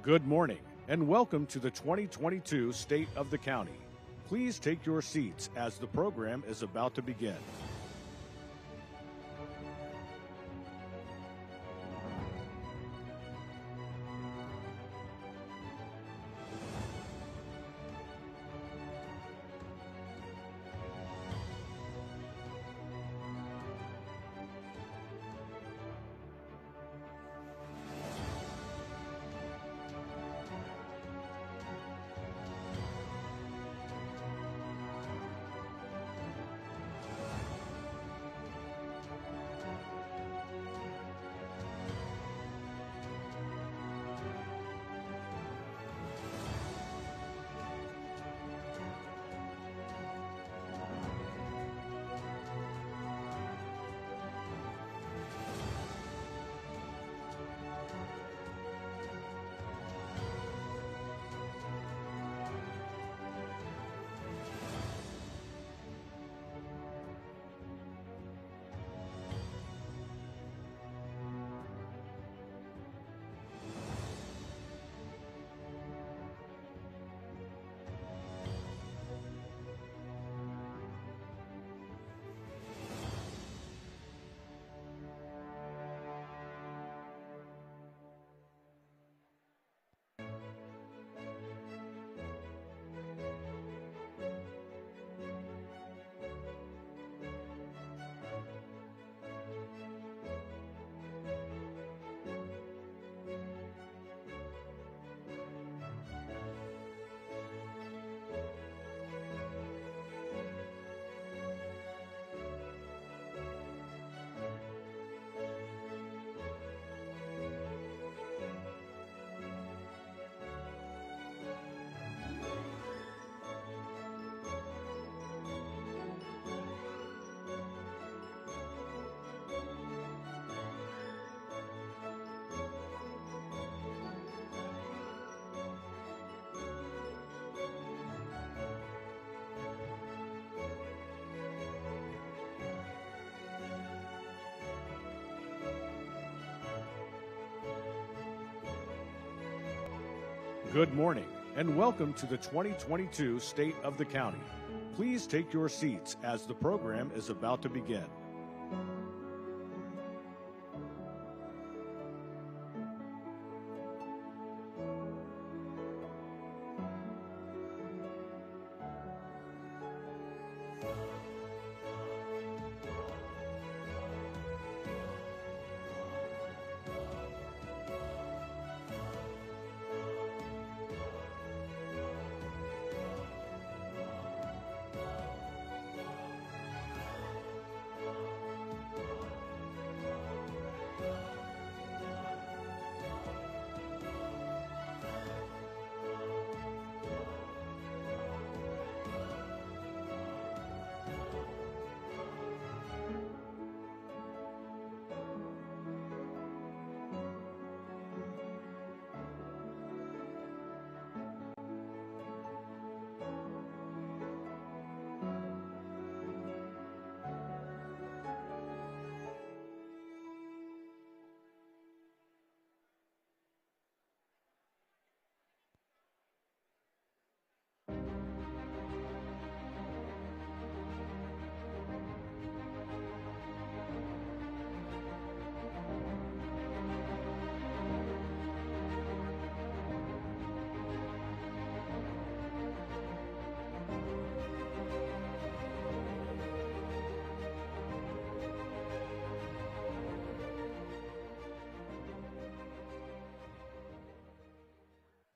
Good morning, and welcome to the 2022 State of the County. Please take your seats as the program is about to begin. Good morning, and welcome to the 2022 State of the County. Please take your seats as the program is about to begin.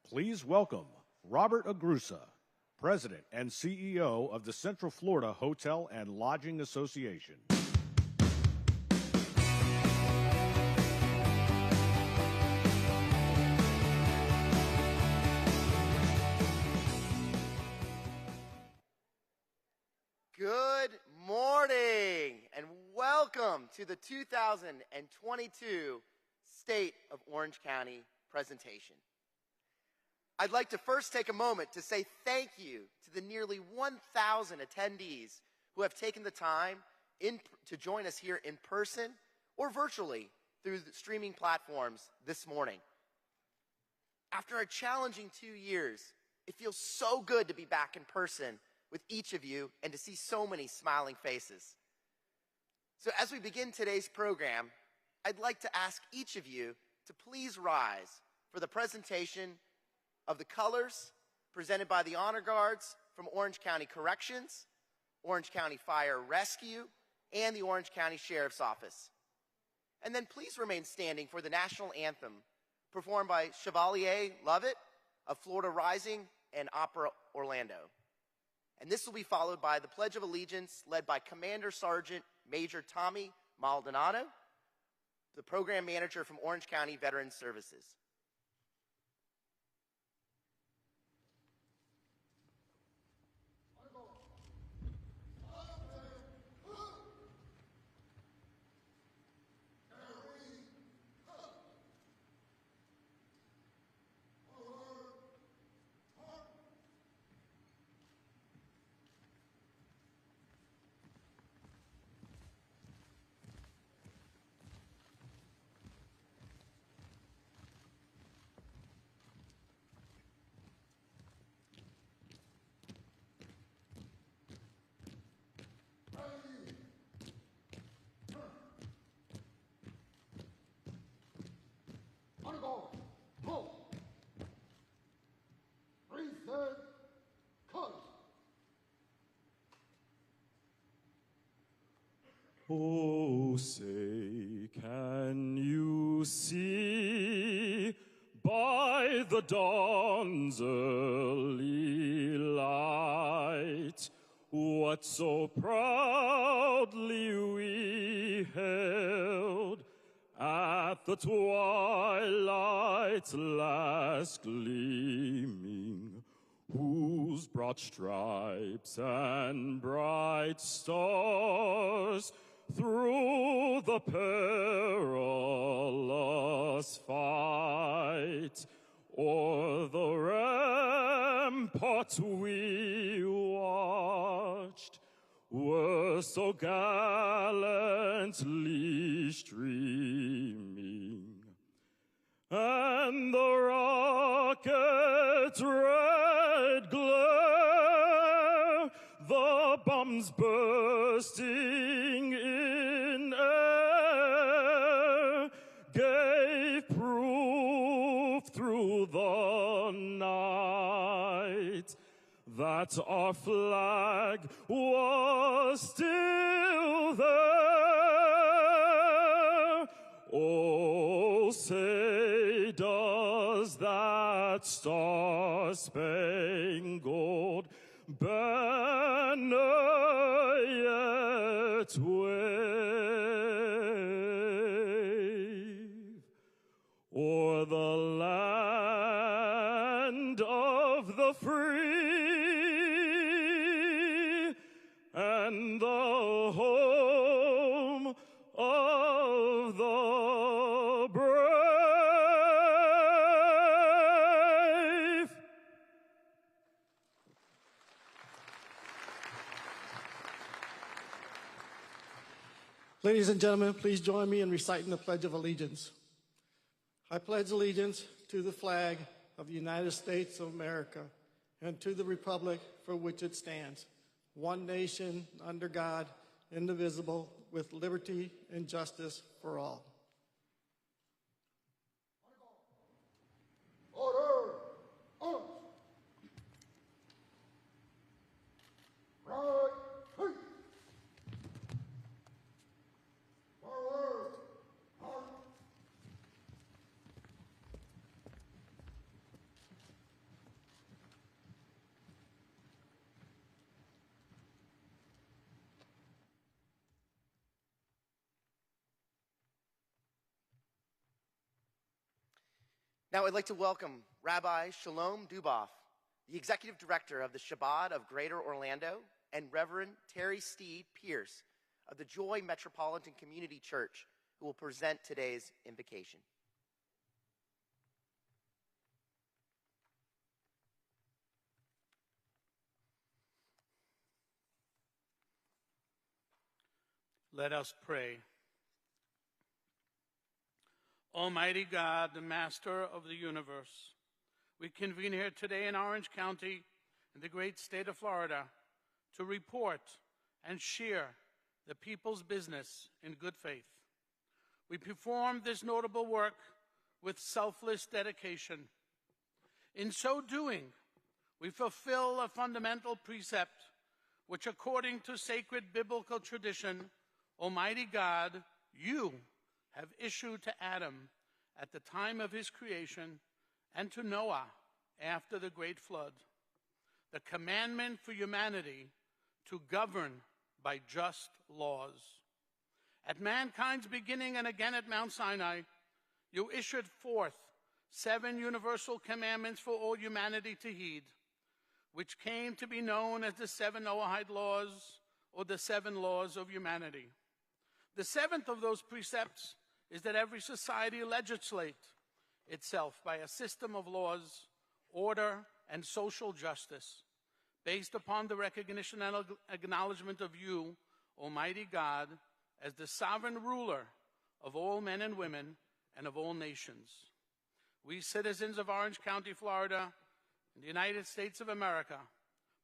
Please welcome Robert Agrusa, President and CEO of the Central Florida Hotel and Lodging Association. Good morning and welcome to the 2022 State of Orange County presentation. I'd like to first take a moment to say thank you to the nearly 1,000 attendees who have taken the time to join us here in person or virtually through the streaming platforms this morning. After a challenging 2 years, it feels so good to be back in person with each of you and to see so many smiling faces. So as we begin today's program, I'd like to ask each of you to please rise for the presentation of the colors presented by the Honor Guards from Orange County Corrections, Orange County Fire Rescue, and the Orange County Sheriff's Office. And then please remain standing for the national anthem performed by Chevalier Lovett of Florida Rising and Opera Orlando. And this will be followed by the Pledge of Allegiance led by Commander Sergeant Major Tommy Maldonado, the program manager from Orange County Veterans Services. Oh, say, can you see by the dawn's early light what so proudly we held at the twilight's last gleaming, whose broad stripes and bright stars through the perilous fight o'er the ramparts we watched were so gallantly streaming, and the rocket's red glare, the bombs bursting in air, gave proof through the night that our flag was still there. Oh, say, does that star-spangled banner yet wave o'er the land of the free and the home of the brave? Ladies and gentlemen, please join me in reciting the Pledge of Allegiance. I pledge allegiance to the flag of the United States of America and to the republic for which it stands, one nation, under God, indivisible, with liberty and justice for all. Order! Arms! Right! Feet! Forward! March! Now I'd like to welcome Rabbi Shalom Duboff, the Executive Director of the Shabbat of Greater Orlando, and Reverend Terry Steed Pierce of the Joy Metropolitan Community Church, who will present today's invocation. Let us pray. Almighty God, the Master of the universe, We convene here today in Orange County, in the great state of Florida, to report and share the people's business in good faith. We perform this notable work with selfless dedication. In so doing, we fulfill a fundamental precept which, according to sacred biblical tradition, Almighty God, you have issued to Adam at the time of his creation and to Noah after the great flood, the commandment for humanity to govern by just laws. At mankind's beginning and again at Mount Sinai, you issued forth 7 universal commandments for all humanity to heed, which came to be known as the 7 Noahide laws, or the 7 laws of humanity. The 7th of those precepts is that every society legislate itself by a system of laws, order, and social justice, based upon the recognition and acknowledgement of you, Almighty God, as the sovereign ruler of all men and women and of all nations. We citizens of Orange County, Florida, in the United States of America,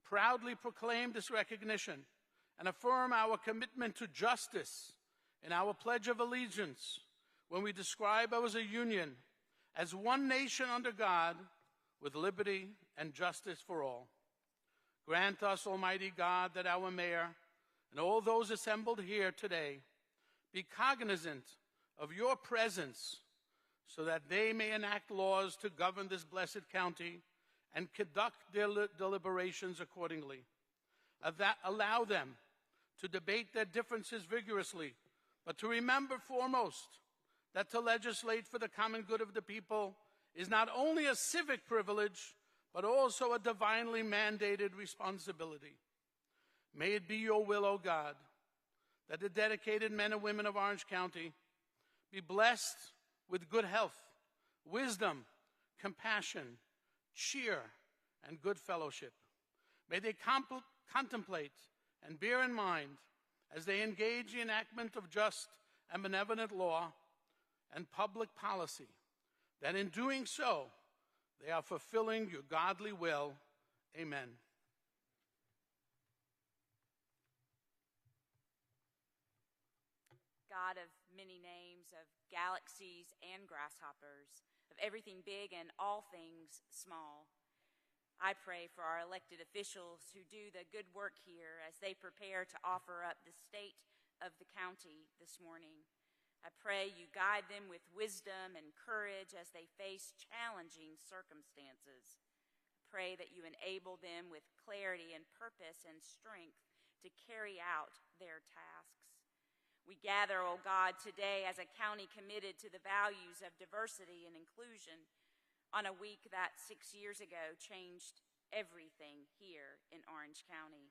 proudly proclaim this recognition and affirm our commitment to justice in our Pledge of Allegiance when we describe us as a union, as one nation under God, with liberty and justice for all. Grant us, Almighty God, that our mayor and all those assembled here today be cognizant of your presence so that they may enact laws to govern this blessed county and conduct their deliberations accordingly. Allow them to debate their differences vigorously, but to remember foremost that to legislate for the common good of the people is not only a civic privilege, but also a divinely mandated responsibility. May it be your will, O God, that the dedicated men and women of Orange County be blessed with good health, wisdom, compassion, cheer, and good fellowship. May they contemplate and bear in mind, as they engage the enactment of just and benevolent law and public policy, that in doing so, they are fulfilling your godly will. Amen. God of many names, of galaxies and grasshoppers, of everything big and all things small, I pray for our elected officials who do the good work here as they prepare to offer up the state of the county this morning. I pray you guide them with wisdom and courage as they face challenging circumstances. I pray that you enable them with clarity and purpose and strength to carry out their tasks. We gather, O God, today as a county committed to the values of diversity and inclusion on a week that 6 years ago changed everything here in Orange County.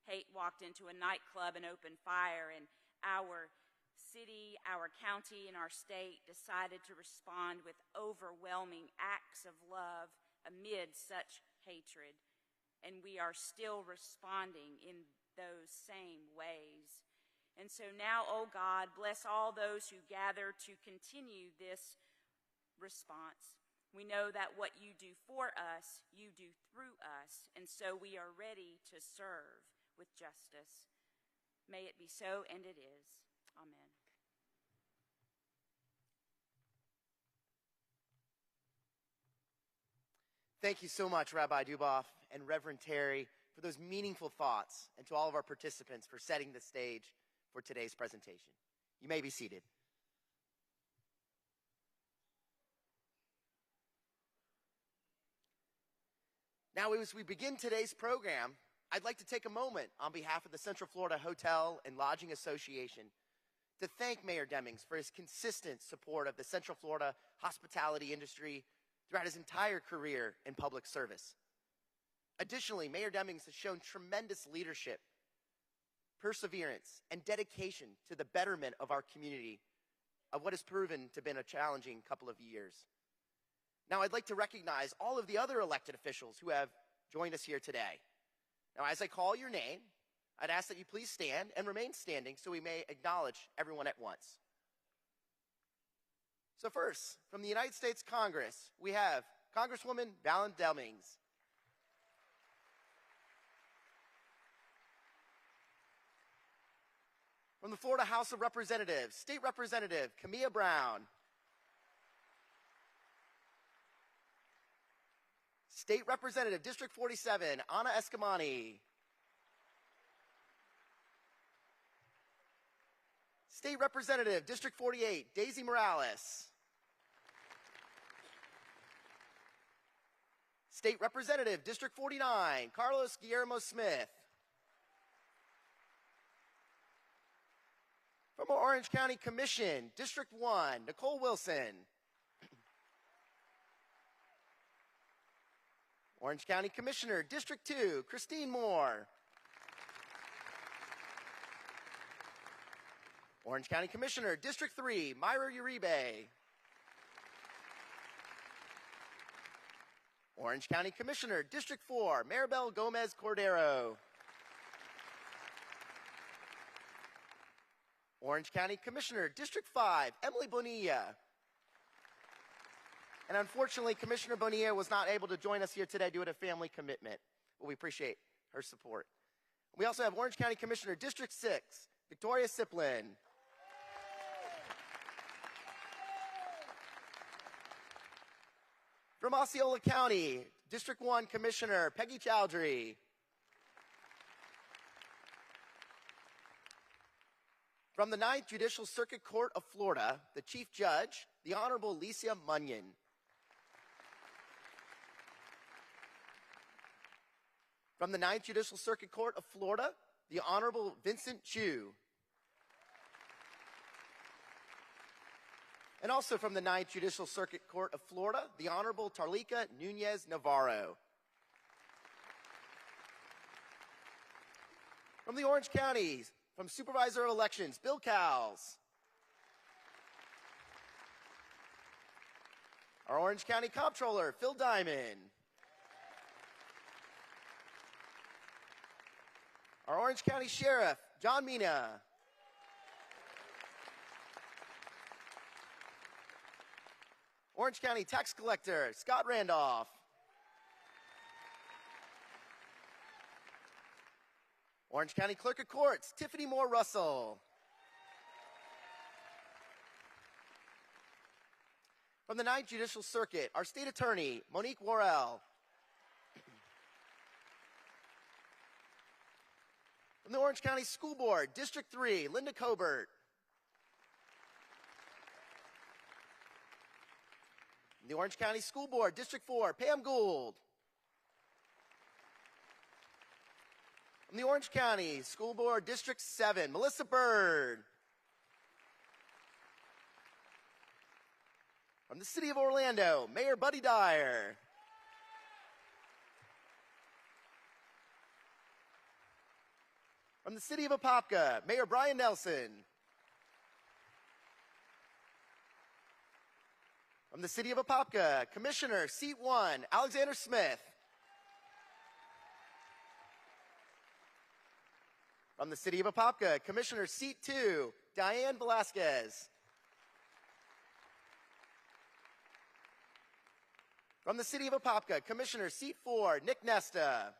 Hate walked into a nightclub and opened fire, and our city, our county, and our state decided to respond with overwhelming acts of love amid such hatred. And we are still responding in those same ways. And so now, oh God, bless all those who gather to continue this response. We know that what you do for us, you do through us, and so we are ready to serve with justice. May it be so, and it is. Amen. Thank you so much, Rabbi Duboff and Reverend Terry, for those meaningful thoughts, and to all of our participants for setting the stage for today's presentation. You may be seated. Now, as we begin today's program, I'd like to take a moment on behalf of the Central Florida Hotel and Lodging Association to thank Mayor Demings for his consistent support of the Central Florida hospitality industry throughout his entire career in public service. Additionally, Mayor Demings has shown tremendous leadership, perseverance, and dedication to the betterment of our community of what has proven to have been a challenging couple of years. Now, I'd like to recognize all of the other elected officials who have joined us here today. Now, as I call your name, I'd ask that you please stand and remain standing so we may acknowledge everyone at once. So first, from the United States Congress, we have Congresswoman Valen Demings. From the Florida House of Representatives, State Representative Camilla Brown. State Representative, District 47, Ana Escamani. State Representative, District 48, Daisy Morales. State Representative, District 49, Carlos Guillermo Smith. From our Orange County Commission, District 1, Nicole Wilson. Orange County Commissioner, District 2, Christine Moore. Orange County Commissioner, District 3, Myra Uribe. Orange County Commissioner, District 4, Maribel Gomez Cordero. Orange County Commissioner, District 5, Emily Bonilla. And unfortunately, Commissioner Bonilla was not able to join us here today due to a family commitment. But we appreciate her support. We also have Orange County Commissioner, District 6, Victoria Siplin. From Osceola County, District 1 Commissioner, Peggy Chowdhury. From the 9th Judicial Circuit Court of Florida, the Chief Judge, the Honorable Alicia Munyon. From the 9th Judicial Circuit Court of Florida, the Honorable Vincent Chu. And also from the 9th Judicial Circuit Court of Florida, the Honorable Tarlika Nunez Navarro. From the Orange Counties, from Supervisor of Elections, Bill Cowles. Our Orange County Comptroller, Phil Diamond. Our Orange County Sheriff, John Mina. Orange County Tax Collector, Scott Randolph. Orange County Clerk of Courts, Tiffany Moore Russell. From the 9th Judicial Circuit, our State Attorney, Monique Worrell. From the Orange County School Board, District 3, Linda Cobert. From the Orange County School Board, District 4, Pam Gould. From the Orange County School Board, District 7, Melissa Bird. From the City of Orlando, Mayor Buddy Dyer. From the City of Apopka, Mayor Brian Nelson. From the City of Apopka, Commissioner, Seat 1, Alexander Smith. From the City of Apopka, Commissioner, Seat 2, Diane Velasquez. From the City of Apopka, Commissioner, Seat 4, Nick Nesta.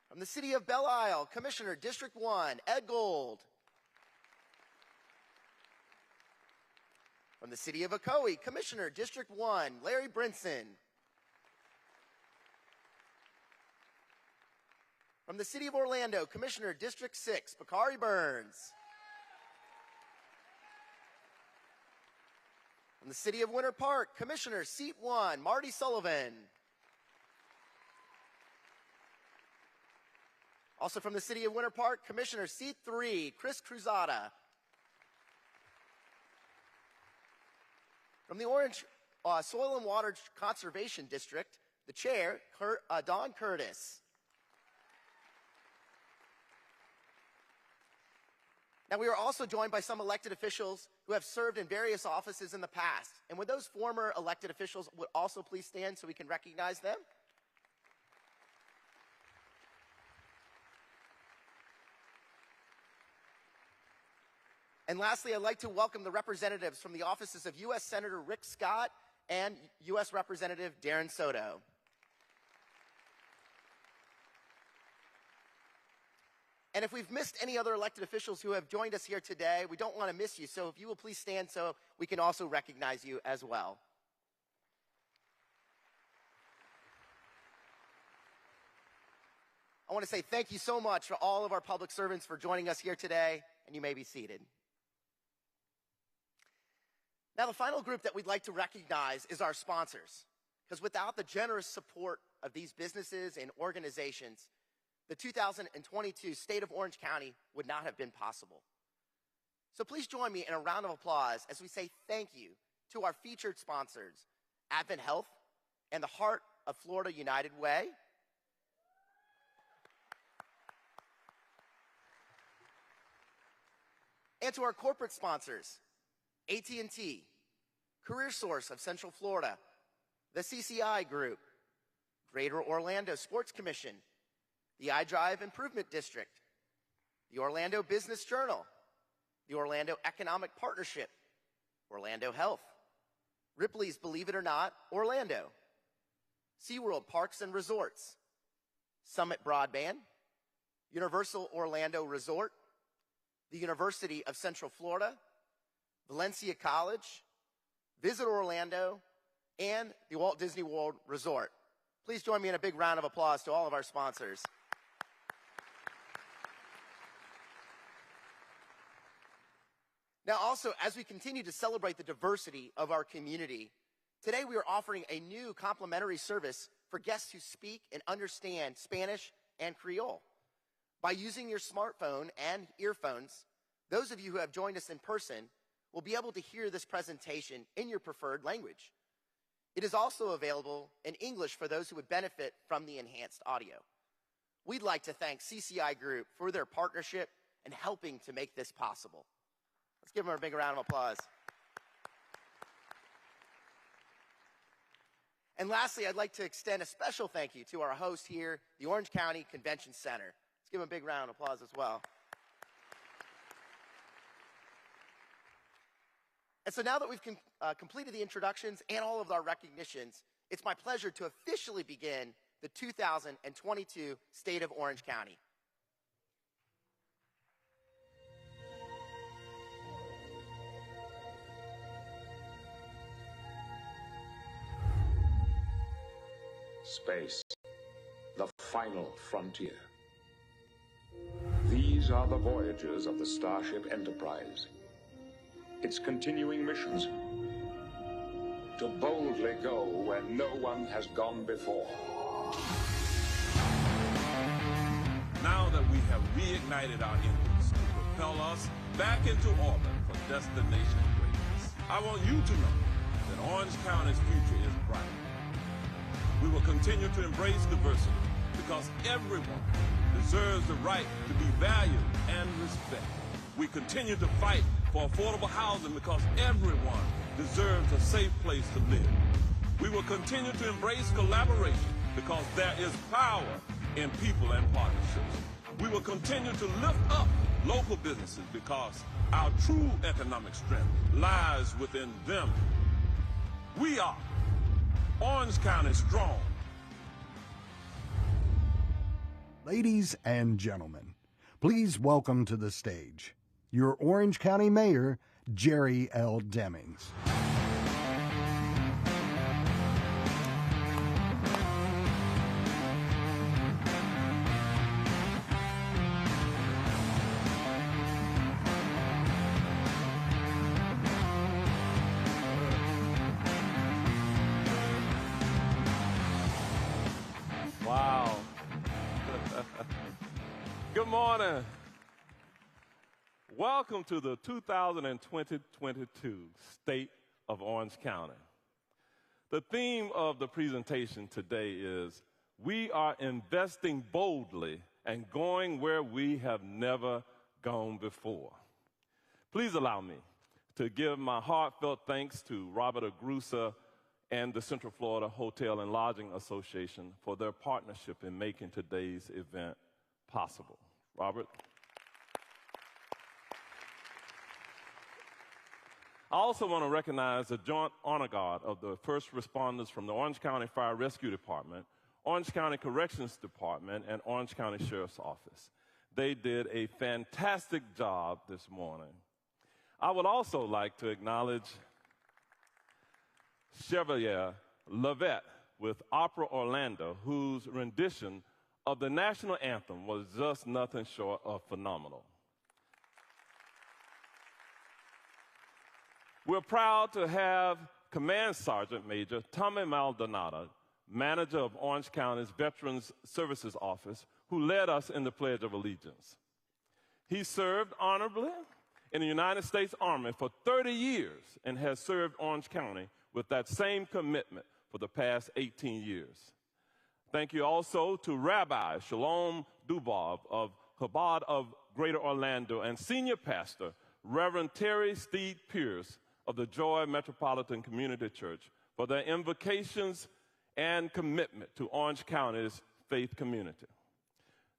From the City of Belle Isle, Commissioner, District 1, Ed Gold. From the City of Ocoee, Commissioner, District 1, Larry Brinson. From the City of Orlando, Commissioner, District 6, Bakari Burns. From the City of Winter Park, Commissioner, Seat 1, Marty Sullivan. Also from the City of Winter Park, Commissioner, Seat 3, Chris Cruzada. From the Orange Soil and Water Conservation District, the Chair, Don Curtis. Now, we are also joined by some elected officials who have served in various offices in the past. And would those former elected officials would also please stand so we can recognize them? And lastly, I'd like to welcome the representatives from the offices of U.S. Senator Rick Scott and U.S. Representative Darren Soto. And if we've missed any other elected officials who have joined us here today, we don't want to miss you. So if you will please stand so we can also recognize you as well. I want to say thank you so much to all of our public servants for joining us here today, and you may be seated. Now, the final group that we'd like to recognize is our sponsors, because without the generous support of these businesses and organizations, the 2022 State of Orange County would not have been possible. So please join me in a round of applause as we say thank you to our featured sponsors, Advent Health and the Heart of Florida United Way, and to our corporate sponsors, AT&T, Career Source of Central Florida, the CCI Group, Greater Orlando Sports Commission, the iDrive Improvement District, the Orlando Business Journal, the Orlando Economic Partnership, Orlando Health, Ripley's Believe It or Not, Orlando, SeaWorld Parks and Resorts, Summit Broadband, Universal Orlando Resort, the University of Central Florida, Valencia College, Visit Orlando, and the Walt Disney World Resort. Please join me in a big round of applause to all of our sponsors. Now also, as we continue to celebrate the diversity of our community, today we are offering a new complimentary service for guests who speak and understand Spanish and Creole. By using your smartphone and earphones, those of you who have joined us in person will be able to hear this presentation in your preferred language. It is also available in English for those who would benefit from the enhanced audio. We'd like to thank CCI Group for their partnership and helping to make this possible. Let's give them a big round of applause. And lastly, I'd like to extend a special thank you to our host here, the Orange County Convention Center. Let's give them a big round of applause as well. And so now that we've completed the introductions and all of our recognitions, it's my pleasure to officially begin the 2022 State of Orange County. Space, the final frontier. These are the voyages of the Starship Enterprise. Its continuing missions: to boldly go where no one has gone before. Now that we have reignited our engines to propel us back into orbit for destination greatness, I want you to know that Orange County's future is bright. We will continue to embrace diversity because everyone deserves the right to be valued and respected. We continue to fight for affordable housing because everyone deserves a safe place to live. We will continue to embrace collaboration because there is power in people and partnerships. We will continue to lift up local businesses because our true economic strength lies within them. We are Orange County strong. Ladies and gentlemen, please welcome to the stage your Orange County Mayor, Jerry L. Demings. Wow. Good morning. Welcome to the 2022 State of Orange County. The theme of the presentation today is we are investing boldly and going where we have never gone before. Please allow me to give my heartfelt thanks to Robert Agrusa and the Central Florida Hotel and Lodging Association for their partnership in making today's event possible. Robert. also want to recognize the Joint Honor Guard of the first responders from the Orange County Fire Rescue Department, Orange County Corrections Department, and Orange County Sheriff's Office. They did a fantastic job this morning. I would also like to acknowledge Chevalier Lavette with Opera Orlando, whose rendition of the national anthem was just nothing short of phenomenal. We're proud to have Command Sergeant Major Tommy Maldonado, manager of Orange County's Veterans Services Office, who led us in the Pledge of Allegiance. He served honorably in the United States Army for 30 years and has served Orange County with that same commitment for the past 18 years. Thank you also to Rabbi Shalom Dubov of Chabad of Greater Orlando and Senior Pastor Reverend Terry Steed Pierce of the Joy Metropolitan Community Church for their invocations and commitment to Orange County's faith community.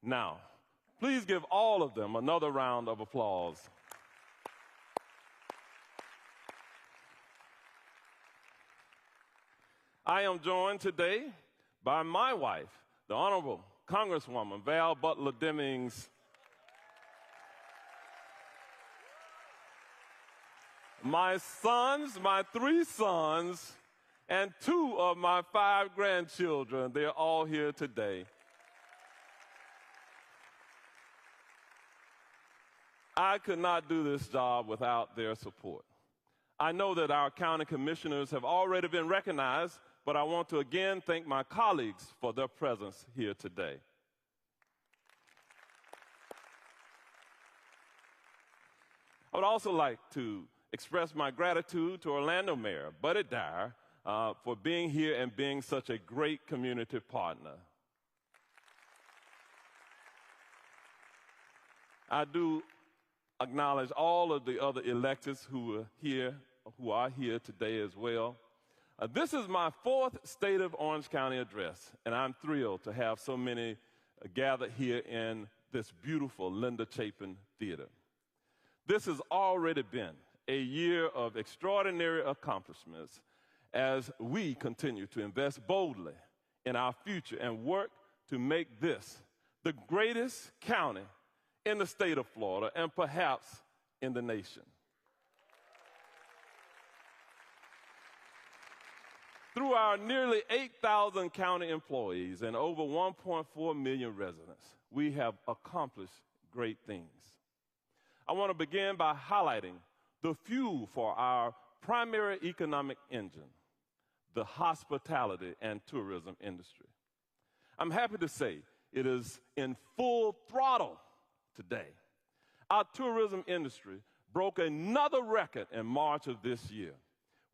Now, please give all of them another round of applause. I am joined today by my wife, the Honorable Congresswoman Val Butler Demings, my sons, my 3 sons, and 2 of my 5 grandchildren. They're all here today. I could not do this job without their support. I know that our county commissioners have already been recognized, but I want to again thank my colleagues for their presence here today. I would also like to express my gratitude to Orlando Mayor Buddy Dyer for being here and being such a great community partner. I do acknowledge all of the other electeds who are here today as well. This is my 4th State of Orange County address, and I'm thrilled to have so many gathered here in this beautiful Linda Chapin Theater. This has already been a year of extraordinary accomplishments as we continue to invest boldly in our future and work to make this the greatest county in the state of Florida and perhaps in the nation. Through our nearly 8,000 county employees and over 1.4 million residents, we have accomplished great things. I want to begin by highlighting the fuel for our primary economic engine, the hospitality and tourism industry. I'm happy to say it is in full throttle today. Our tourism industry broke another record in March of this year.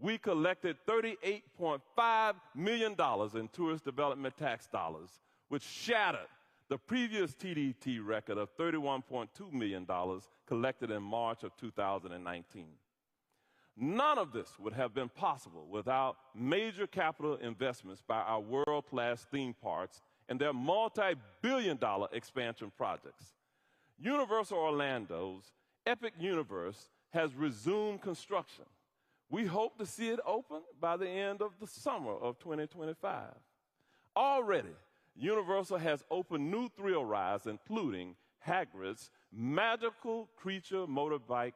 We collected $38.5 million in tourist development tax dollars, which shattered the previous TDT record of $31.2 million collected in March of 2019. None of this would have been possible without major capital investments by our world-class theme parks and their multi-billion-dollar expansion projects. Universal Orlando's Epic Universe has resumed construction. We hope to see it open by the end of the summer of 2025. Already, Universal has opened new thrill rides, including Hagrid's Magical Creature Motorbike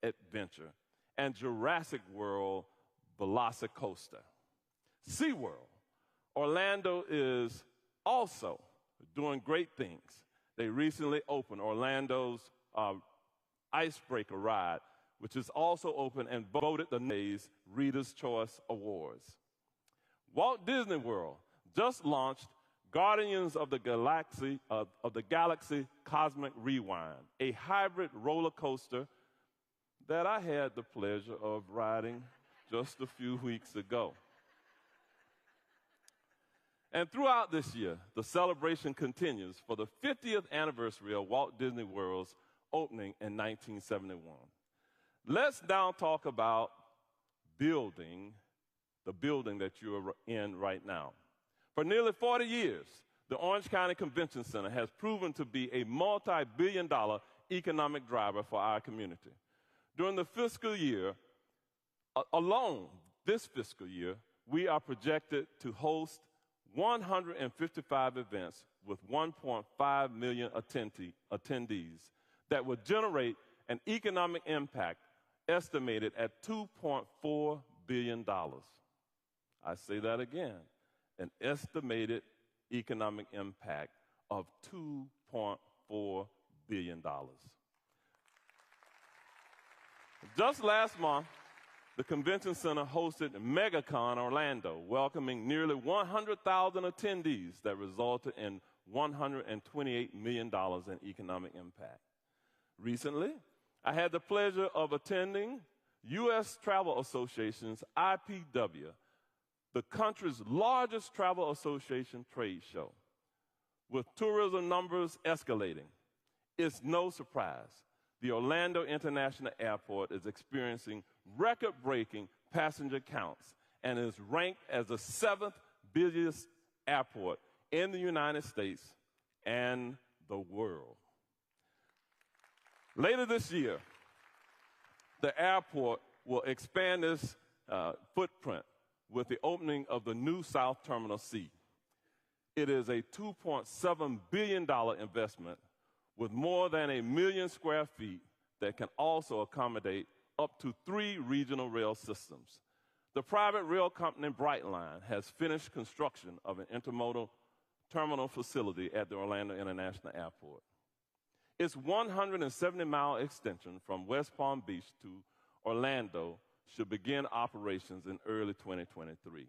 Adventure and Jurassic World Velocicoaster. SeaWorld Orlando is also doing great things. They recently opened Orlando's Icebreaker ride, which is also open and voted the day's Reader's Choice Awards. Walt Disney World just launched Guardians of the Galaxy Cosmic Rewind, a hybrid roller coaster that I had the pleasure of riding just a few weeks ago. And throughout this year, the celebration continues for the 50th anniversary of Walt Disney World's opening in 1971. Let's now talk about the building that you're in right now. For nearly 40 years, the Orange County Convention Center has proven to be a multi-billion-dollar economic driver for our community. During the fiscal year Alone this fiscal year, we are projected to host 155 events with 1.5 million attendees that will generate an economic impact estimated at $2.4 billion. I say that again, an estimated economic impact of $2.4 billion. Just last month, the Convention Center hosted MegaCon Orlando, welcoming nearly 100,000 attendees that resulted in $128 million in economic impact. Recently, I had the pleasure of attending U.S. Travel Association's IPW, the country's largest travel association trade show. With tourism numbers escalating, it's no surprise the Orlando International Airport is experiencing record-breaking passenger counts and is ranked as the 7th busiest airport in the United States and the world. Later this year, the airport will expand its footprint with the opening of the new South Terminal C. It is a $2.7 billion investment with more than 1 million square feet that can also accommodate up to 3 regional rail systems. The private rail company Brightline has finished construction of an intermodal terminal facility at the Orlando International Airport. Its 170-mile extension from West Palm Beach to Orlando should begin operations in early 2023.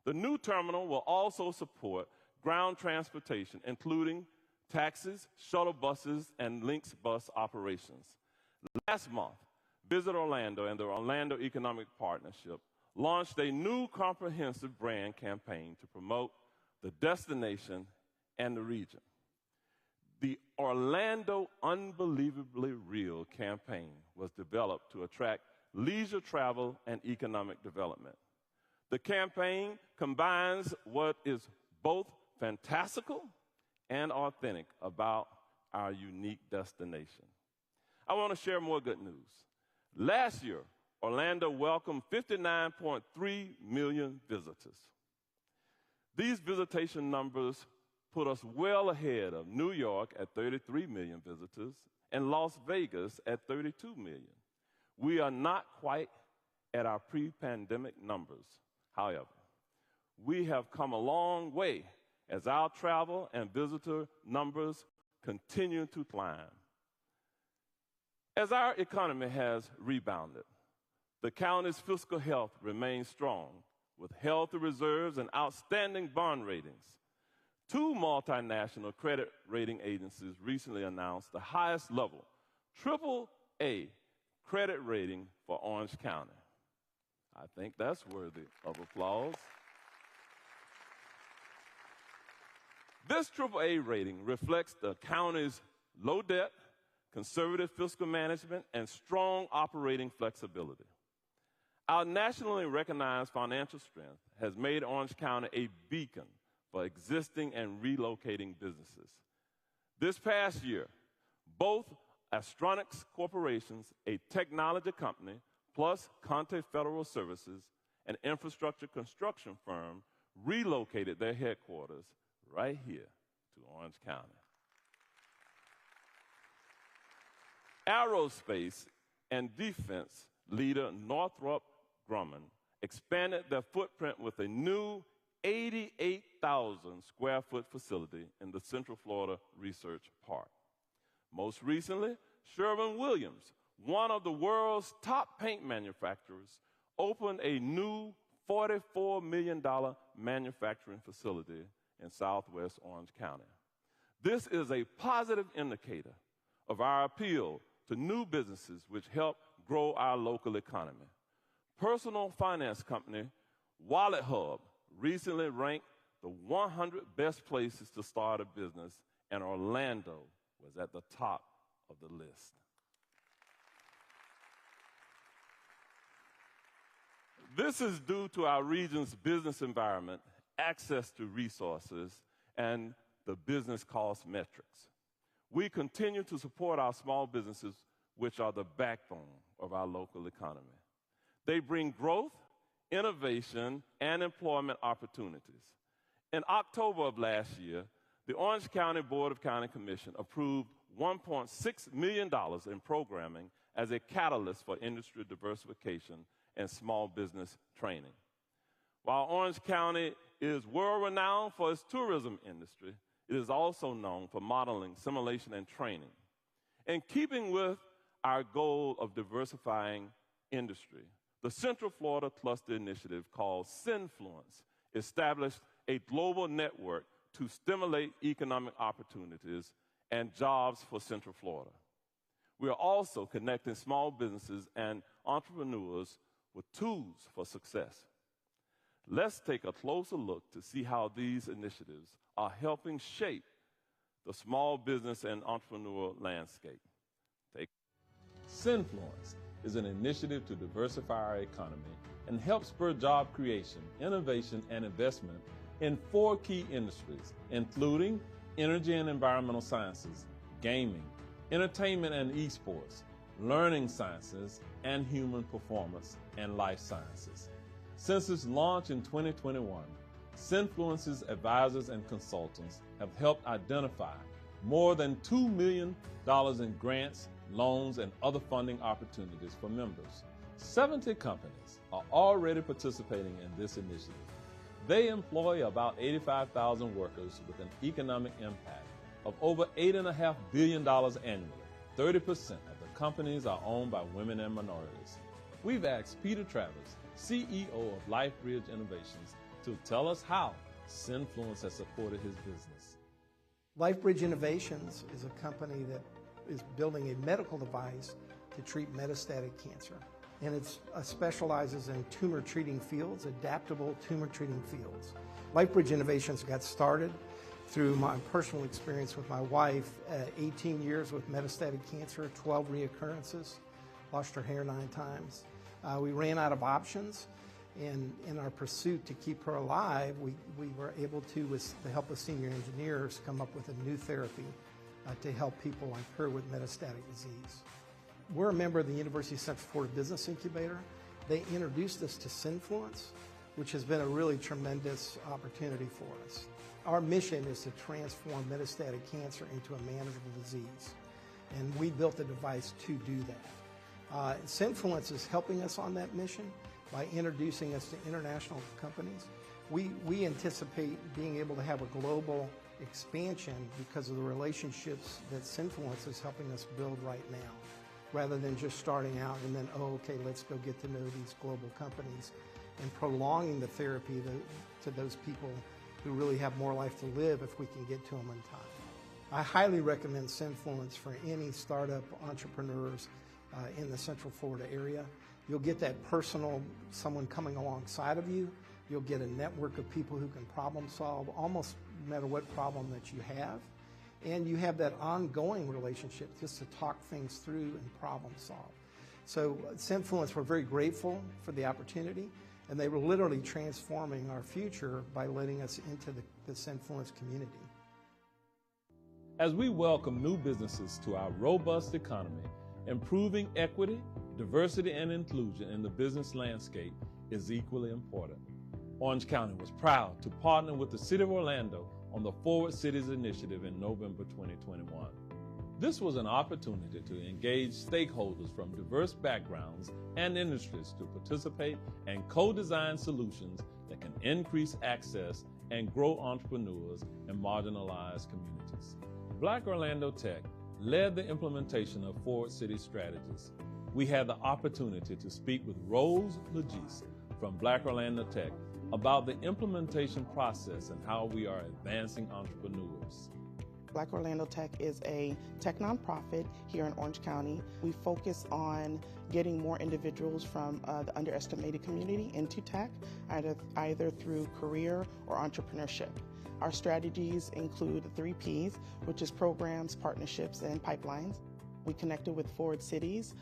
The new terminal will also support ground transportation, including taxis, shuttle buses, and Lynx bus operations. Last month, Visit Orlando and the Orlando Economic Partnership launched a new comprehensive brand campaign to promote the destination and the region. The Orlando Unbelievably Real campaign was developed to attract leisure travel and economic development. The campaign combines what is both fantastical and authentic about our unique destination. I want to share more good news. Last year, Orlando welcomed 59.3 million visitors. These visitation numbers put us well ahead of New York at 33 million visitors and Las Vegas at 32 million. We are not quite at our pre-pandemic numbers. However, we have come a long way as our travel and visitor numbers continue to climb. As our economy has rebounded, the county's fiscal health remains strong with healthy reserves and outstanding bond ratings. 2 multinational credit rating agencies recently announced the highest level, AAA credit rating for Orange County. I think that's worthy of applause. This AAA rating reflects the county's low debt, conservative fiscal management, and strong operating flexibility. Our nationally recognized financial strength has made Orange County a beacon for existing and relocating businesses. This past year, both Astronics Corporations, a technology company, plus Conte Federal Services, an infrastructure construction firm, relocated their headquarters right here to Orange County. Aerospace and defense leader Northrop Grumman expanded their footprint with a new 88,000 square foot facility in the Central Florida Research Park. Most recently, Sherwin-Williams, one of the world's top paint manufacturers, opened a new $44 million manufacturing facility in southwest Orange County. This is a positive indicator of our appeal to new businesses which help grow our local economy. Personal finance company Wallet Hub recently ranked the 100 best places to start a business, and Orlando was at the top of the list. This is due to our region's business environment, access to resources, and the business cost metrics. We continue to support our small businesses, which are the backbone of our local economy. They bring growth, innovation, and employment opportunities. In October of last year, the Orange County Board of County Commission approved $1.6 million in programming as a catalyst for industry diversification and small business training. While Orange County is world-renowned for its tourism industry, it is also known for modeling, simulation, and training. In keeping with our goal of diversifying industry, the Central Florida Cluster Initiative, called Synfluence, established a global network to stimulate economic opportunities and jobs for Central Florida. We are also connecting small businesses and entrepreneurs with tools for success. Let's take a closer look to see how these initiatives are helping shape the small business and entrepreneurial landscape. Synfluence is an initiative to diversify our economy and help spur job creation, innovation, and investment in 4 key industries, including energy and environmental sciences, gaming, entertainment and esports, learning sciences, and human performance and life sciences. Since its launch in 2021, Synfluence's advisors and consultants have helped identify more than $2 million in grants, loans, and other funding opportunities for members. 70 companies are already participating in this initiative. They employ about 85,000 workers with an economic impact of over $8.5 billion annually. 30% of the companies are owned by women and minorities. We've asked Peter Travis, CEO of LifeBridge Innovations, to tell us how Synfluence has supported his business. LifeBridge Innovations is a company that is building a medical device to treat metastatic cancer. And it specializes in tumor treating fields, adaptable tumor treating fields. LifeBridge Innovations got started through my personal experience with my wife, 18 years with metastatic cancer, 12 reoccurrences, lost her hair 9 times. We ran out of options, and in our pursuit to keep her alive, we were able to, with the help of senior engineers, come up with a new therapy to help people like her with metastatic disease. We're a member of the University of Central Florida Business Incubator. They introduced us to Synfluence, which has been a really tremendous opportunity for us. Our mission is to transform metastatic cancer into a manageable disease, and we built a device to do that. Synfluence is helping us on that mission by introducing us to international companies. We anticipate being able to have a global expansion because of the relationships that Synfluence is helping us build right now, rather than just starting out and then, oh, okay, let's go get to know these global companies, and prolonging the therapy to those people who really have more life to live if we can get to them in time. I highly recommend Synfluence for any startup entrepreneurs in the Central Florida area. You'll get that personal, someone coming alongside of you. You'll get a network of people who can problem solve almost no matter what problem that you have. And you have that ongoing relationship just to talk things through and problem solve. So Synfluence, we're very grateful for the opportunity, and they were literally transforming our future by letting us into the Synfluence community. As we welcome new businesses to our robust economy, improving equity, diversity, and inclusion in the business landscape is equally important. Orange County was proud to partner with the City of Orlando on the Forward Cities Initiative in November 2021. This was an opportunity to engage stakeholders from diverse backgrounds and industries to participate and co-design solutions that can increase access and grow entrepreneurs in marginalized communities. Black Orlando Tech led the implementation of Forward City strategies. We had the opportunity to speak with Rose Legis from Black Orlando Tech about the implementation process and how we are advancing entrepreneurs. Black Orlando Tech is a tech nonprofit here in Orange County. We focus on getting more individuals from the underestimated community into tech, either through career or entrepreneurship. Our strategies include the 3 Ps, which is programs, partnerships, and pipelines. We connected with Forward Cities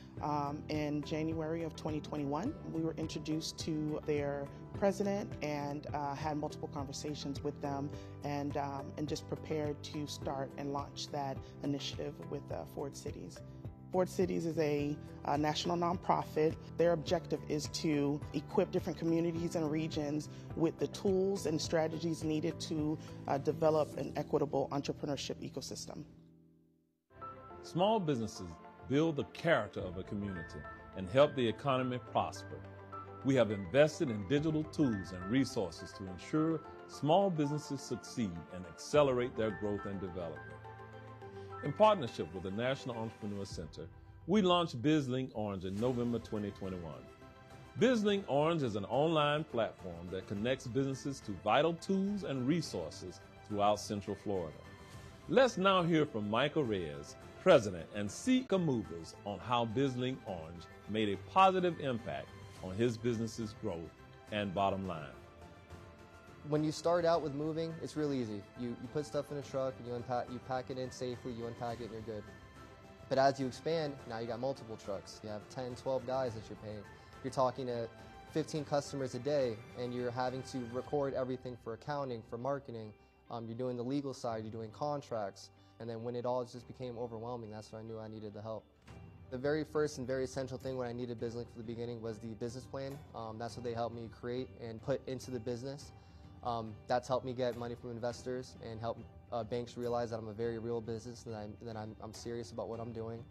in January of 2021. We were introduced to their president and had multiple conversations with them and just prepared to start and launch that initiative with Forward Cities. Ford Cities is a national nonprofit. Their objective is to equip different communities and regions with the tools and strategies needed to develop an equitable entrepreneurship ecosystem. Small businesses build the character of a community and help the economy prosper. We have invested in digital tools and resources to ensure small businesses succeed and accelerate their growth and development. In partnership with the National Entrepreneur Center, we launched BizLink Orange in November 2021. BizLink Orange is an online platform that connects businesses to vital tools and resources throughout Central Florida. Let's now hear from Michael Reyes, President and CEO Movers, on how BizLink Orange made a positive impact on his business's growth and bottom line. When you start out with moving, it's really easy. You put stuff in a truck, and you pack it in safely, you unpack it, and you're good. But as you expand, now you got multiple trucks. You have 10, 12 guys that you're paying. You're talking to 15 customers a day, and you're having to record everything for accounting, for marketing. You're doing the legal side, you're doing contracts. And then when it all just became overwhelming, that's when I knew I needed the help. The very first and very essential thing when I needed BizLink for the beginning was the business plan. That's what they helped me create and put into the business. That's helped me get money from investors and help banks realize that I'm a very real business and that I'm serious about what I'm doing.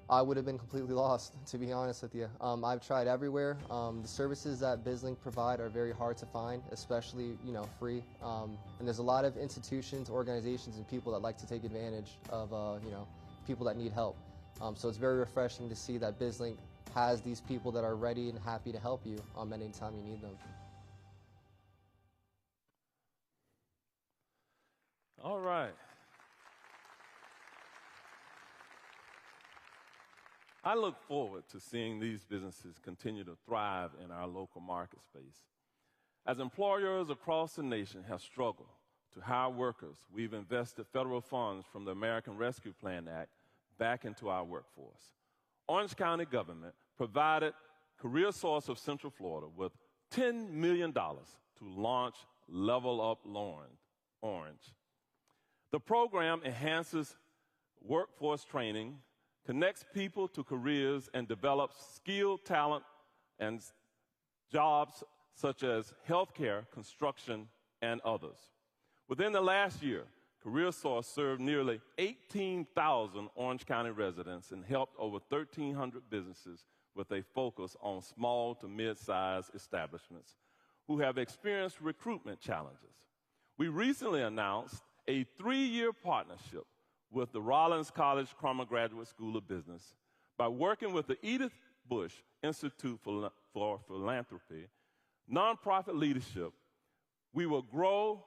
I would have been completely lost, to be honest with you. I've tried everywhere. The services that BizLink provide are very hard to find, especially free. And there's a lot of institutions, organizations, and people that like to take advantage of people that need help. So it's very refreshing to see that BizLink has these people that are ready and happy to help you anytime you need them. All right. I look forward to seeing these businesses continue to thrive in our local market space. As employers across the nation have struggled to hire workers, we've invested federal funds from the American Rescue Plan Act back into our workforce. Orange County government provided Career Source of Central Florida with $10 million to launch Level Up Orange. The program enhances workforce training, connects people to careers, and develops skilled talent and jobs such as healthcare, construction, and others. Within the last year, Career Source served nearly 18,000 Orange County residents and helped over 1,300 businesses with a focus on small to mid-sized establishments who have experienced recruitment challenges. We recently announced a 3-year partnership with the Rollins College Crummer Graduate School of Business. By working with the Edith Bush Institute for Philanthropy, nonprofit leadership, we will grow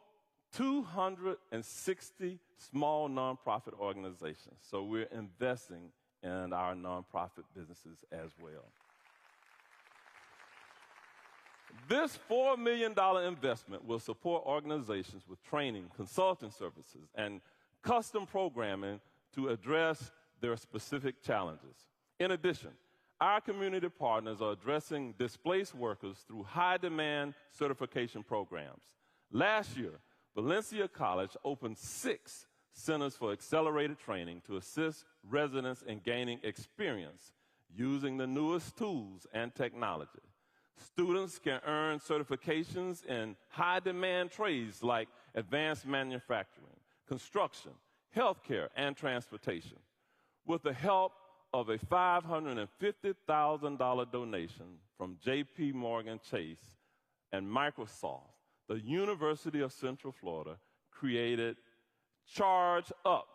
260 small nonprofit organizations. So we're investing in our nonprofit businesses as well. This $4 million investment will support organizations with training, consulting services, and custom programming to address their specific challenges. In addition, our community partners are addressing displaced workers through high-demand certification programs. Last year, Valencia College opened 6 centers for accelerated training to assist residents in gaining experience using the newest tools and technology. Students can earn certifications in high-demand trades like advanced manufacturing, construction, healthcare, and transportation. With the help of a $550,000 donation from J.P. Morgan Chase and Microsoft, the University of Central Florida created Charge Up.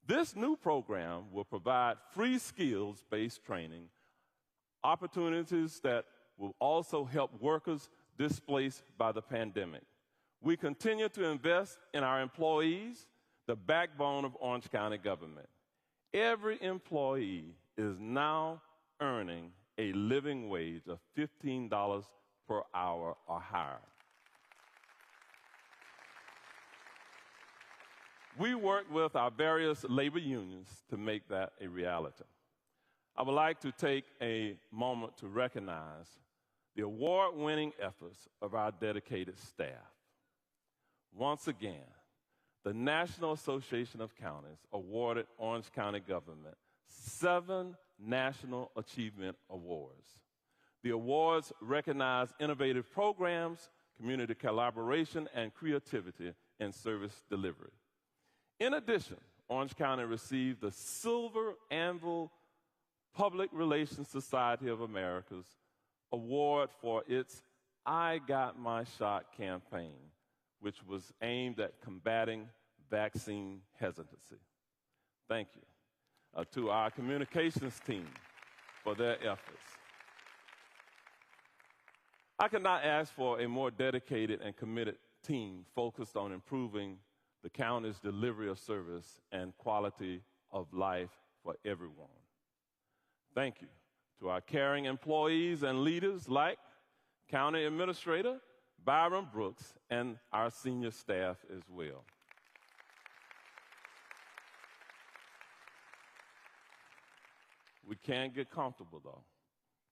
This new program will provide free skills-based training, opportunities that will also help workers displaced by the pandemic. We continue to invest in our employees, the backbone of Orange County government. Every employee is now earning a living wage of $15 per hour or higher. We work with our various labor unions to make that a reality. I would like to take a moment to recognize the award-winning efforts of our dedicated staff. Once again, the National Association of Counties awarded Orange County government 7 National Achievement Awards. The awards recognize innovative programs, community collaboration, and creativity in service delivery. In addition, Orange County received the Silver Anvil Public Relations Society of America's award for its I Got My Shot campaign, which was aimed at combating vaccine hesitancy. Thank you to our communications team for their efforts. I could not ask for a more dedicated and committed team focused on improving the county's delivery of service and quality of life for everyone. Thank you to our caring employees and leaders like County Administrator Byron Brooks and our senior staff as well. We can't get comfortable, though.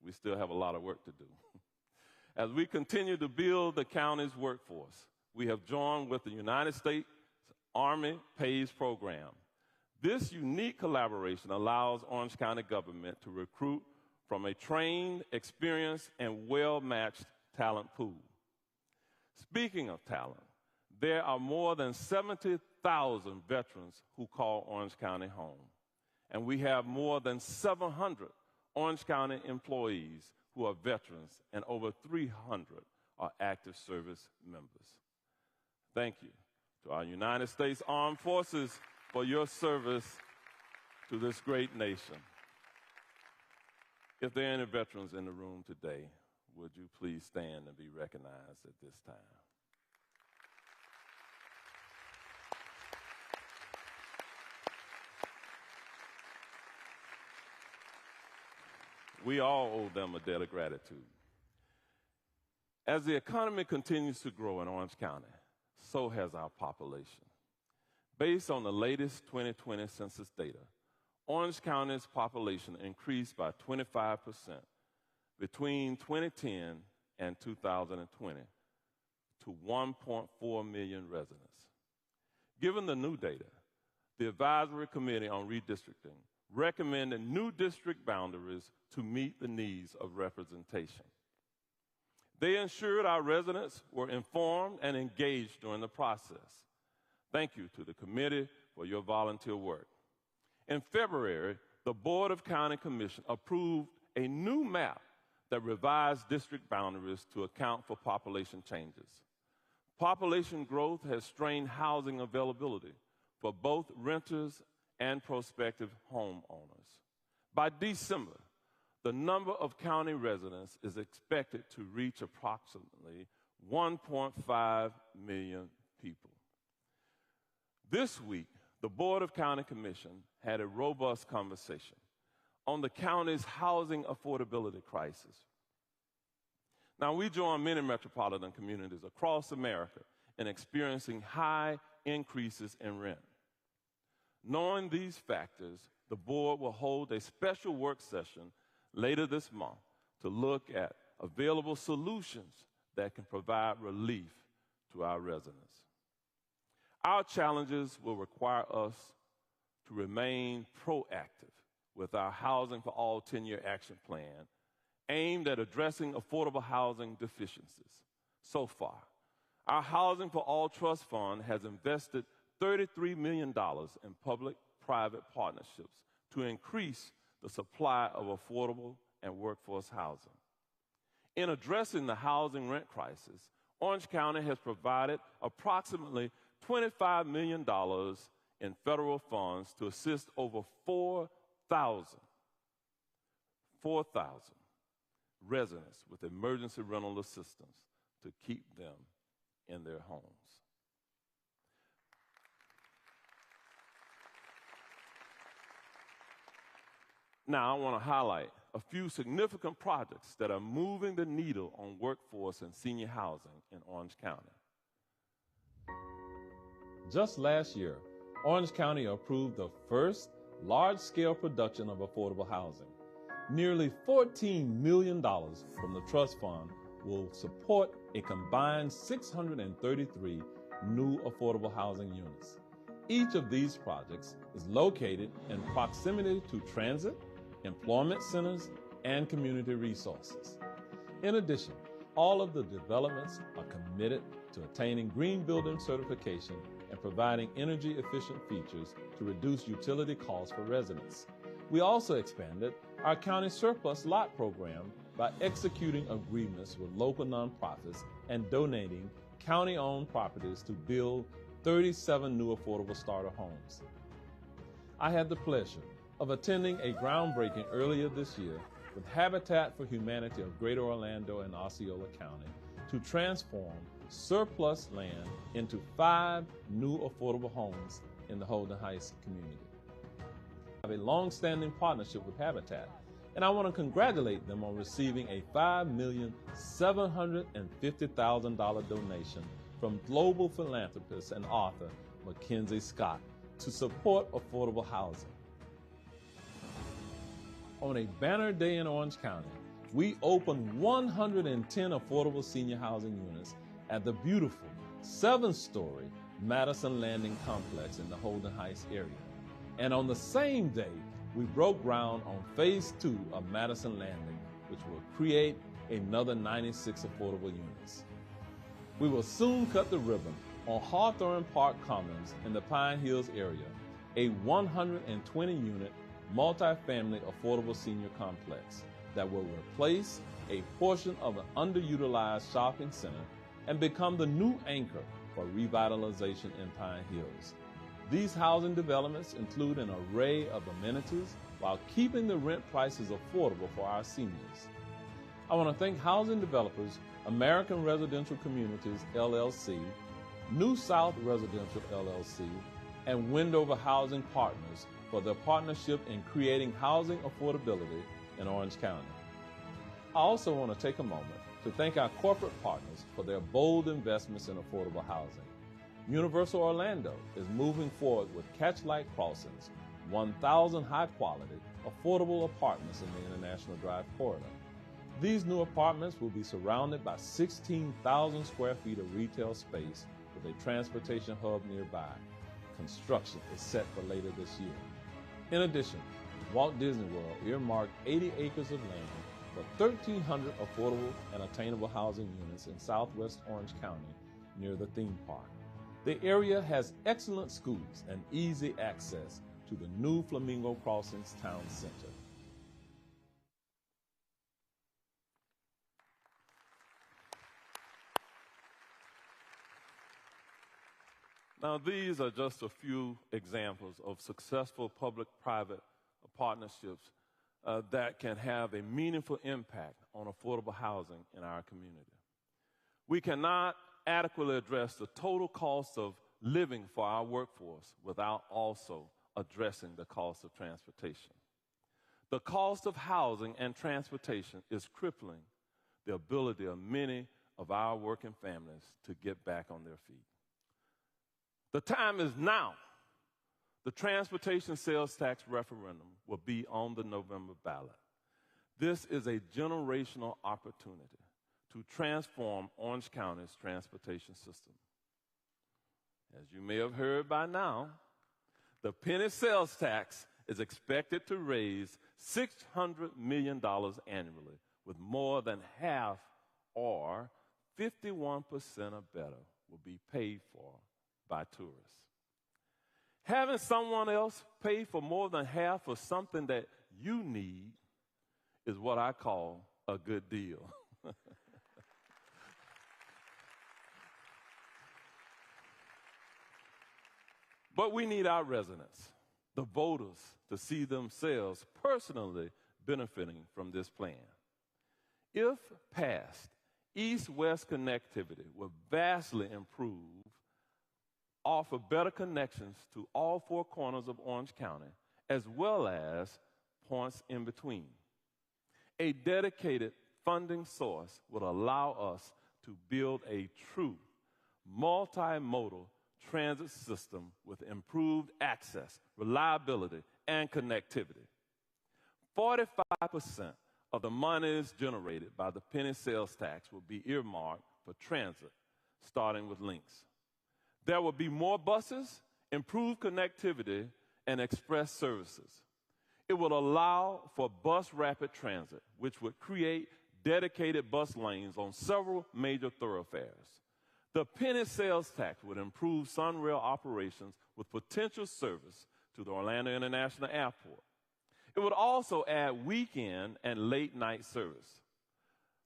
We still have a lot of work to do. As we continue to build the county's workforce, we have joined with the United States Army PAYS program. This unique collaboration allows Orange County government to recruit from a trained, experienced, and well-matched talent pool. Speaking of talent, there are more than 70,000 veterans who call Orange County home. And we have more than 700 Orange County employees who are veterans, and over 300 are active service members. Thank you to our United States Armed Forces for your service to this great nation. If there are any veterans in the room today, would you please stand and be recognized at this time? We all owe them a debt of gratitude. As the economy continues to grow in Orange County, so has our population. Based on the latest 2020 census data, Orange County's population increased by 25% between 2010 and 2020 to 1.4 million residents. Given the new data, the Advisory Committee on Redistricting recommended new district boundaries to meet the needs of representation. They ensured our residents were informed and engaged during the process. Thank you to the committee for your volunteer work. In February, the Board of County Commission approved a new map that revised district boundaries to account for population changes. Population growth has strained housing availability for both renters and prospective homeowners. By December, the number of county residents is expected to reach approximately 1.5 million people. This week, the Board of County Commission had a robust conversation on the county's housing affordability crisis. Now, we join many metropolitan communities across America in experiencing high increases in rent. Knowing these factors, the board will hold a special work session later this month to look at available solutions that can provide relief to our residents. Our challenges will require us to remain proactive with our Housing for All 10-year action plan aimed at addressing affordable housing deficiencies. So far, our Housing for All Trust Fund has invested $33 million in public-private partnerships to increase the supply of affordable and workforce housing. In addressing the housing rent crisis, Orange County has provided approximately $25 million in federal funds to assist over 4,000 residents with emergency rental assistance to keep them in their homes. Now, I want to highlight a few significant projects that are moving the needle on workforce and senior housing in Orange County. Just last year, Orange County approved the first large-scale production of affordable housing. Nearly $14 million from the trust fund will support a combined 633 new affordable housing units. Each of these projects is located in proximity to transit, employment centers, and community resources. In addition, all of the developments are committed to attaining green building certification and providing energy-efficient features to reduce utility costs for residents. We also expanded our county surplus lot program by executing agreements with local nonprofits and donating county-owned properties to build 37 new affordable starter homes. I had the pleasure of attending a groundbreaking earlier this year with Habitat for Humanity of Greater Orlando and Osceola County to transform surplus land into 5 new affordable homes in the Holden Heights community. I have a long-standing partnership with Habitat, and I want to congratulate them on receiving a $5,750,000 donation from global philanthropist and author Mackenzie Scott to support affordable housing. On a banner day in Orange County, we opened 110 affordable senior housing units at the beautiful 7-story Madison Landing complex in the Holden Heights area. And on the same day, we broke ground on Phase 2 of Madison Landing, which will create another 96 affordable units. We will soon cut the ribbon on Hawthorne Park Commons in the Pine Hills area, a 120-unit multi-family affordable senior complex that will replace a portion of an underutilized shopping center and become the new anchor for revitalization in Pine Hills. These housing developments include an array of amenities while keeping the rent prices affordable for our seniors. I want to thank housing developers American Residential Communities, LLC, New South Residential, LLC, and Wendover Housing Partners for their partnership in creating housing affordability in Orange County. I also want to take a moment to thank our corporate partners for their bold investments in affordable housing. Universal Orlando is moving forward with Catchlight Crossings, 1,000 high-quality, affordable apartments in the International Drive corridor. These new apartments will be surrounded by 16,000 square feet of retail space with a transportation hub nearby. Construction is set for later this year. In addition, Walt Disney World earmarked 80 acres of land for 1,300 affordable and attainable housing units in southwest Orange County near the theme park. The area has excellent schools and easy access to the new Flamingo Crossings Town Center. Now, these are just a few examples of successful public-private partnerships that can have a meaningful impact on affordable housing in our community. We cannot adequately address the total cost of living for our workforce without also addressing the cost of transportation. The cost of housing and transportation is crippling the ability of many of our working families to get back on their feet. The time is now. The transportation sales tax referendum will be on the November ballot. This is a generational opportunity to transform Orange County's transportation system. As you may have heard by now, the penny sales tax is expected to raise $600 million annually, with more than half, or 51% or better, will be paid for by tourists. Having someone else pay for more than half of something that you need is what I call a good deal. But we need our residents, the voters, to see themselves personally benefiting from this plan. If passed, east-west connectivity will vastly improve, offer better connections to all 4 corners of Orange County, as well as points in between. A dedicated funding source would allow us to build a true multimodal transit system with improved access, reliability, and connectivity. 45% of the monies generated by the penny sales tax will be earmarked for transit, starting with links. There will be more buses improve connectivity, and express services. It will allow for bus rapid transit, which would create dedicated bus lanes on several major thoroughfares. The penny sales tax would improve Sunrail operations with potential service to the Orlando International Airport. It would also add weekend and late-night service.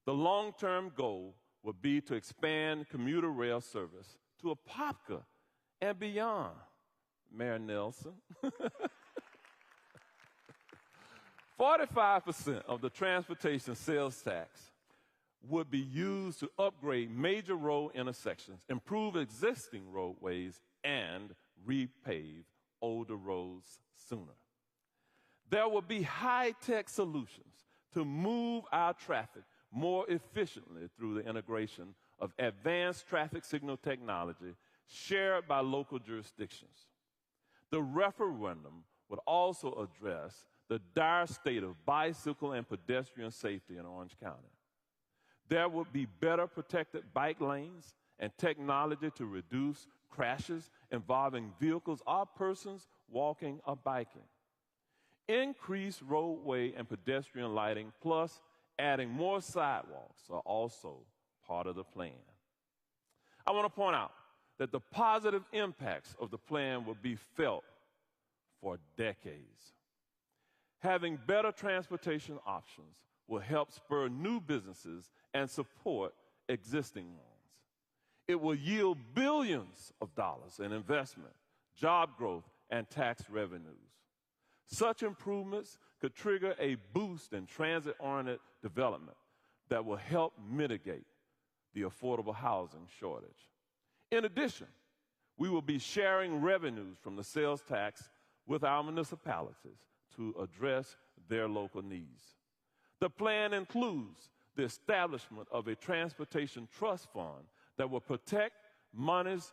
The long-term goal would be to expand commuter rail service to Apopka and beyond. Mayor Nelson. 45% of the transportation sales tax would be used to upgrade major road intersections, improve existing roadways, and repave older roads sooner. There will be high-tech solutions to move our traffic more efficiently through the integration of advanced traffic signal technology shared by local jurisdictions. The referendum would also address the dire state of bicycle and pedestrian safety in Orange County. There would be better protected bike lanes and technology to reduce crashes involving vehicles or persons walking or biking. Increased roadway and pedestrian lighting plus adding more sidewalks are also part of the plan. I want to point out that the positive impacts of the plan will be felt for decades. Having better transportation options will help spur new businesses and support existing ones. It will yield billions of dollars in investment, job growth, and tax revenues. Such improvements could trigger a boost in transit-oriented development that will help mitigate the affordable housing shortage. In addition, we will be sharing revenues from the sales tax with our municipalities to address their local needs. The plan includes the establishment of a transportation trust fund that will protect monies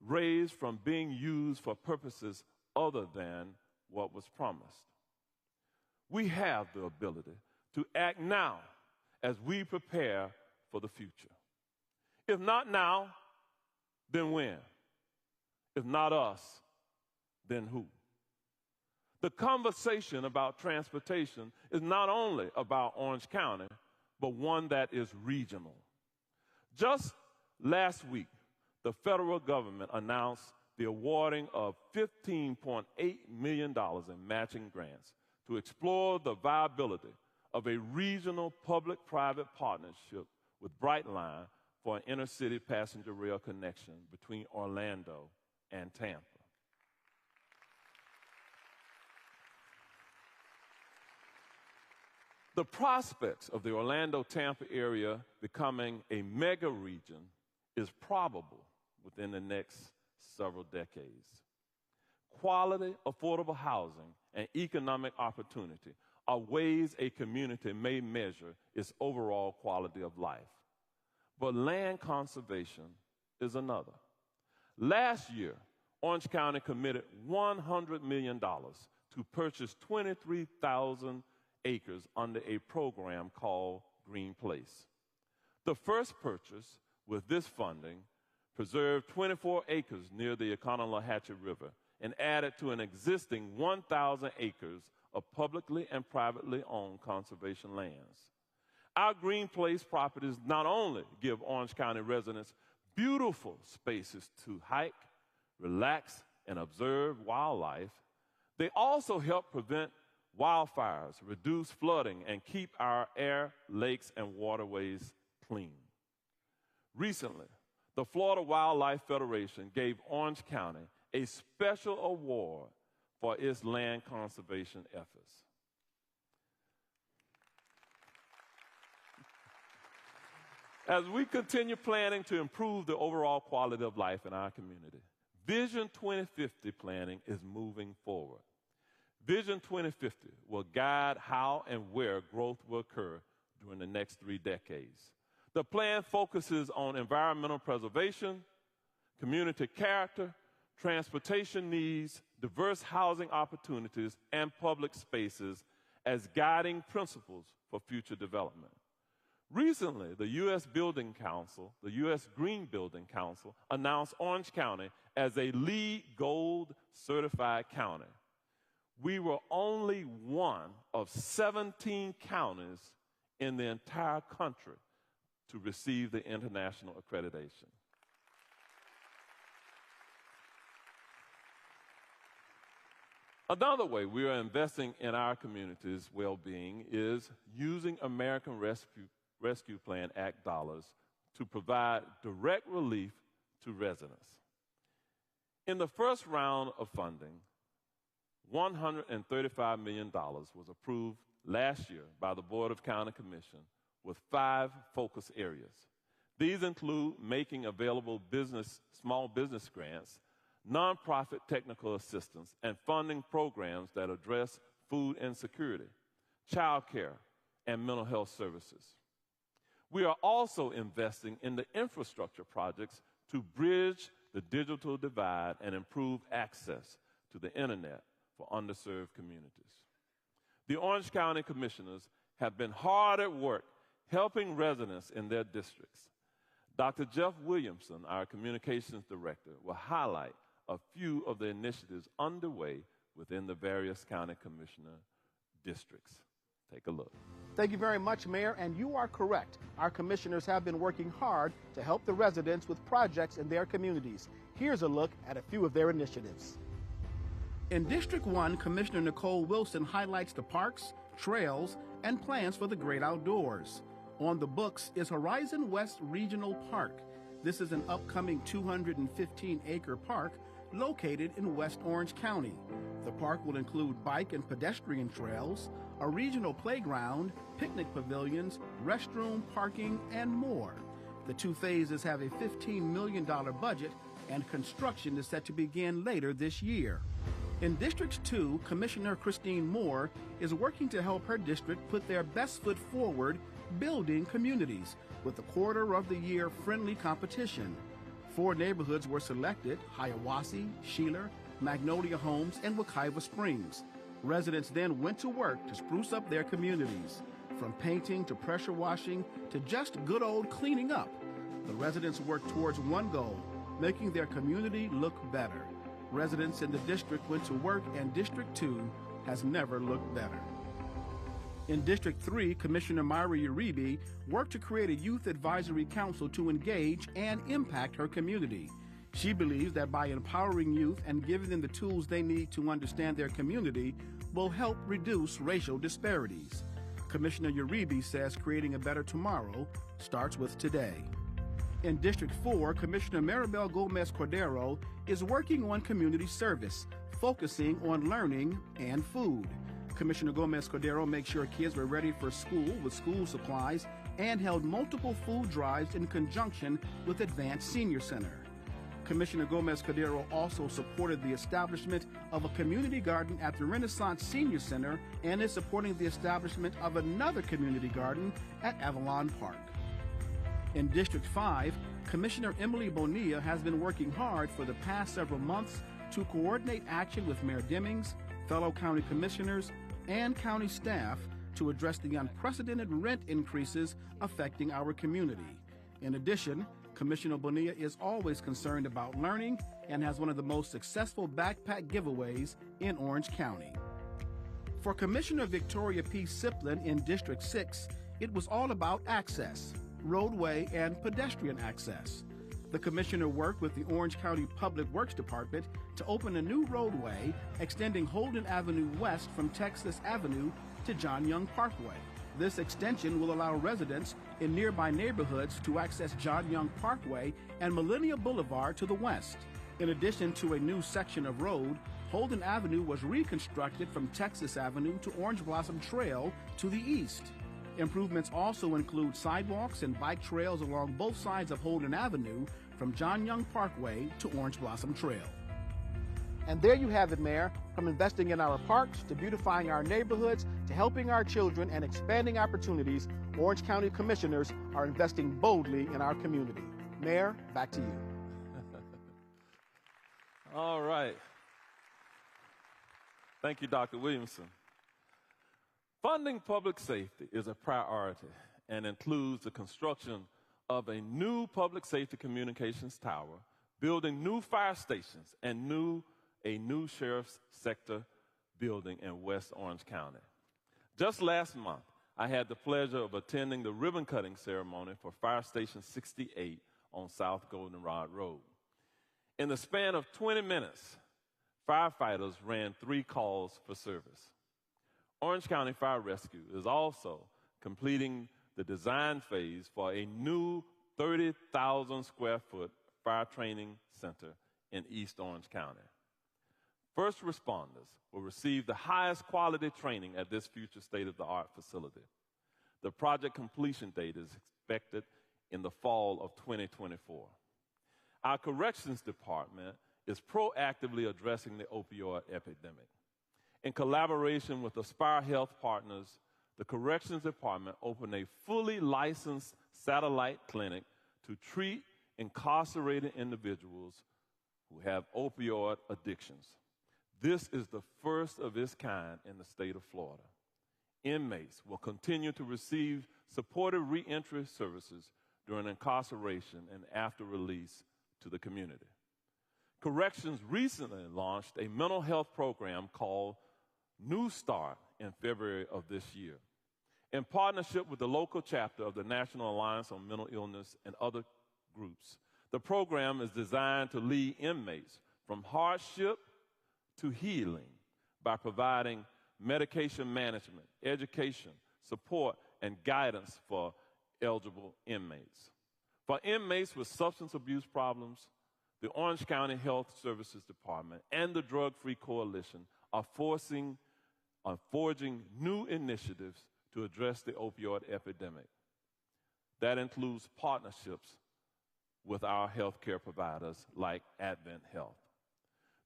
raised from being used for purposes other than what was promised. We have the ability to act now as we prepare for the future. If not now, then when? If not us, then who? The conversation about transportation is not only about Orange County, but one that is regional. Just last week, the federal government announced the awarding of $15.8 million in matching grants to explore the viability of a regional public-private partnership with Brightline for an intercity passenger rail connection between Orlando and Tampa. The prospects of the Orlando-Tampa area becoming a mega region is probable within the next several decades. Quality, affordable housing, and economic opportunity are ways a community may measure its overall quality of life. But land conservation is another. Last year, Orange County committed $100 million to purchase 23,000 acres under a program called Green Place. The first purchase with this funding preserved 24 acres near the Economohatchee River and added to an existing 1,000 acres of publicly and privately owned conservation lands. Our Green Place properties not only give Orange County residents beautiful spaces to hike, relax, and observe wildlife, they also help prevent wildfires, reduce flooding, and keep our air, lakes, and waterways clean. Recently, the Florida Wildlife Federation gave Orange County a special award for its land conservation efforts. As we continue planning to improve the overall quality of life in our community, Vision 2050 planning is moving forward. Vision 2050 will guide how and where growth will occur during the next 3 decades. The plan focuses on environmental preservation, community character, transportation needs, diverse housing opportunities, and public spaces as guiding principles for future development. Recently, the U.S. Green Building Council announced Orange County as a LEED Gold certified county. We were only one of 17 counties in the entire country to receive the international accreditation. Another way we are investing in our community's well-being is using American Rescue Plan Act dollars to provide direct relief to residents. In the first round of funding, $135 million was approved last year by the Board of County Commission with 5 focus areas. These include making available small business grants, nonprofit technical assistance, and funding programs that address food insecurity, child care, and mental health services. We are also investing in the infrastructure projects to bridge the digital divide and improve access to the internet for underserved communities. The Orange County Commissioners have been hard at work helping residents in their districts. Dr. Jeff Williamson, our Communications Director, will highlight a few of the initiatives underway within the various county commissioner districts. Take a look. Thank you very much, Mayor, and you are correct. Our commissioners have been working hard to help the residents with projects in their communities. Here's a look at a few of their initiatives. In District 1, Commissioner Nicole Wilson highlights the parks, trails, and plans for the great outdoors. On the books is Horizon West Regional Park. This is an upcoming 215-acre park located in West Orange County. The park will include bike and pedestrian trails, a regional playground, picnic pavilions, restroom, parking, and more. The 2 phases have a $15 million budget, and construction is set to begin later this year. In District 2, Commissioner Christine Moore is working to help her district put their best foot forward building communities with the Quarter of the Year friendly competition. 4 neighborhoods were selected: Hiawassee, Sheeler, Magnolia Homes, and Wekiva Springs. Residents then went to work to spruce up their communities. From painting to pressure washing to just good old cleaning up, the residents worked towards one goal: making their community look better. Residents in the district went to work, and District 2 has never looked better. In District 3, Commissioner Myra Uribe worked to create a youth advisory council to engage and impact her community. She believes that by empowering youth and giving them the tools they need to understand their community will help reduce racial disparities. Commissioner Uribe says creating a better tomorrow starts with today. In District 4, Commissioner Maribel Gomez Cordero is working on community service, focusing on learning and food. Commissioner Gomez Cordero makes sure kids were ready for school with school supplies and held multiple food drives in conjunction with Advanced Senior Center. Commissioner Gomez Cordero also supported the establishment of a community garden at the Renaissance Senior Center and is supporting the establishment of another community garden at Avalon Park. In District 5, Commissioner Emily Bonilla has been working hard for the past several months to coordinate action with Mayor Demings, fellow county commissioners, and county staff to address the unprecedented rent increases affecting our community. In addition, Commissioner Bonilla is always concerned about learning and has one of the most successful backpack giveaways in Orange County. For Commissioner Victoria P. Siplin in District 6, it was all about access, roadway, and pedestrian access. The commissioner worked with the Orange County Public Works Department to open a new roadway extending Holden Avenue west from Texas Avenue to John Young Parkway. This extension will allow residents in nearby neighborhoods to access John Young Parkway and Millennia Boulevard to the west. In addition to a new section of road, Holden Avenue was reconstructed from Texas Avenue to Orange Blossom Trail to the east. Improvements also include sidewalks and bike trails along both sides of Holden Avenue from John Young Parkway to Orange Blossom Trail. And there you have it, Mayor. From investing in our parks to beautifying our neighborhoods to helping our children and expanding opportunities, Orange County Commissioners are investing boldly in our community. Mayor, back to you. All right. Thank you, Dr. Williamson. Funding public safety is a priority and includes the construction of a new public safety communications tower building new fire stations and a new sheriff's sector building in West Orange County. Just last month, I had the pleasure of attending the ribbon-cutting ceremony for Fire Station 68 on South Goldenrod Road. In the span of 20 minutes, firefighters ran 3 calls for service. Orange County Fire Rescue is also completing the design phase for a new 30,000 square foot fire training center in East Orange County. First responders will receive the highest quality training at this future state-of-the-art facility. The project completion date is expected in the fall of 2024. Our corrections department is proactively addressing the opioid epidemic. In collaboration with Aspire Health Partners, the corrections department opened a fully licensed satellite clinic to treat incarcerated individuals who have opioid addictions. This is the first of its kind in the state of Florida. Inmates will continue to receive supportive reentry services during incarceration and after release to the community. Corrections recently launched a mental health program called New Start in February of this year. In partnership with the local chapter of the National Alliance on Mental Illness and other groups, the program is designed to lead inmates from hardship to healing by providing medication management, education, support, and guidance for eligible inmates. For inmates with substance abuse problems, the Orange County Health Services Department and the Drug Free Coalition are forging new initiatives to address the opioid epidemic. That includes partnerships with our healthcare providers like Advent Health.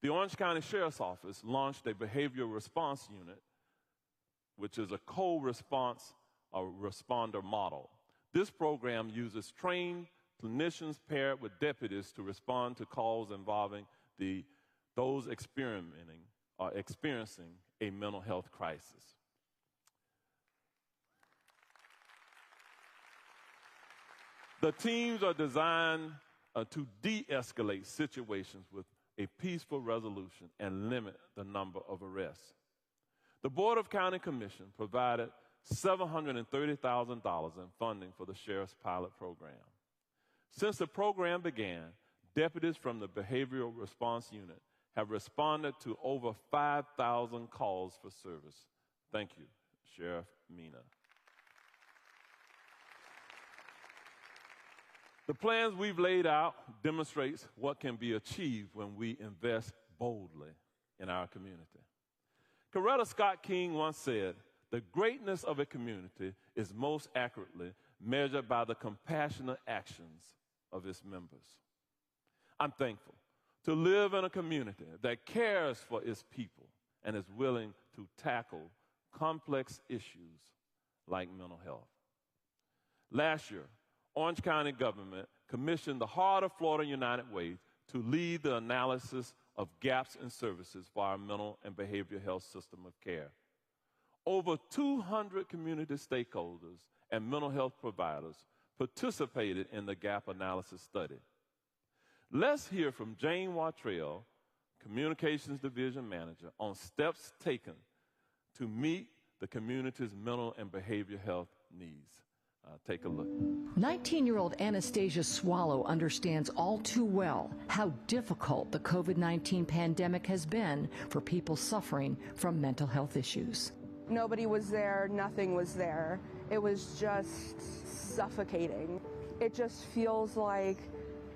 The Orange County Sheriff's Office launched a behavioral response unit, which is a co-response or responder model. This program uses trained clinicians paired with deputies to respond to calls involving those experiencing a mental health crisis. The teams are designed to de-escalate situations with a peaceful resolution and limit the number of arrests. The Board of County Commission provided $730,000 in funding for the Sheriff's Pilot Program. Since the program began, deputies from the Behavioral Response Unit have responded to over 5,000 calls for service. Thank you, Sheriff Mina. The plans we've laid out demonstrates what can be achieved when we invest boldly in our community. Coretta Scott King once said, "The greatness of a community is most accurately measured by the compassionate actions of its members." I'm thankful to live in a community that cares for its people and is willing to tackle complex issues like mental health. Last year, Orange County government commissioned the Heart of Florida United Way to lead the analysis of gaps in services for our mental and behavioral health system of care. Over 200 community stakeholders and mental health providers participated in the gap analysis study. Let's hear from Jane Wattrell, Communications Division Manager, on steps taken to meet the community's mental and behavioral health needs. Take a look. 19-year-old Anastasia Swallow understands all too well how difficult the COVID-19 pandemic has been for people suffering from mental health issues. Nobody was there, nothing was there. It was just suffocating. It just feels like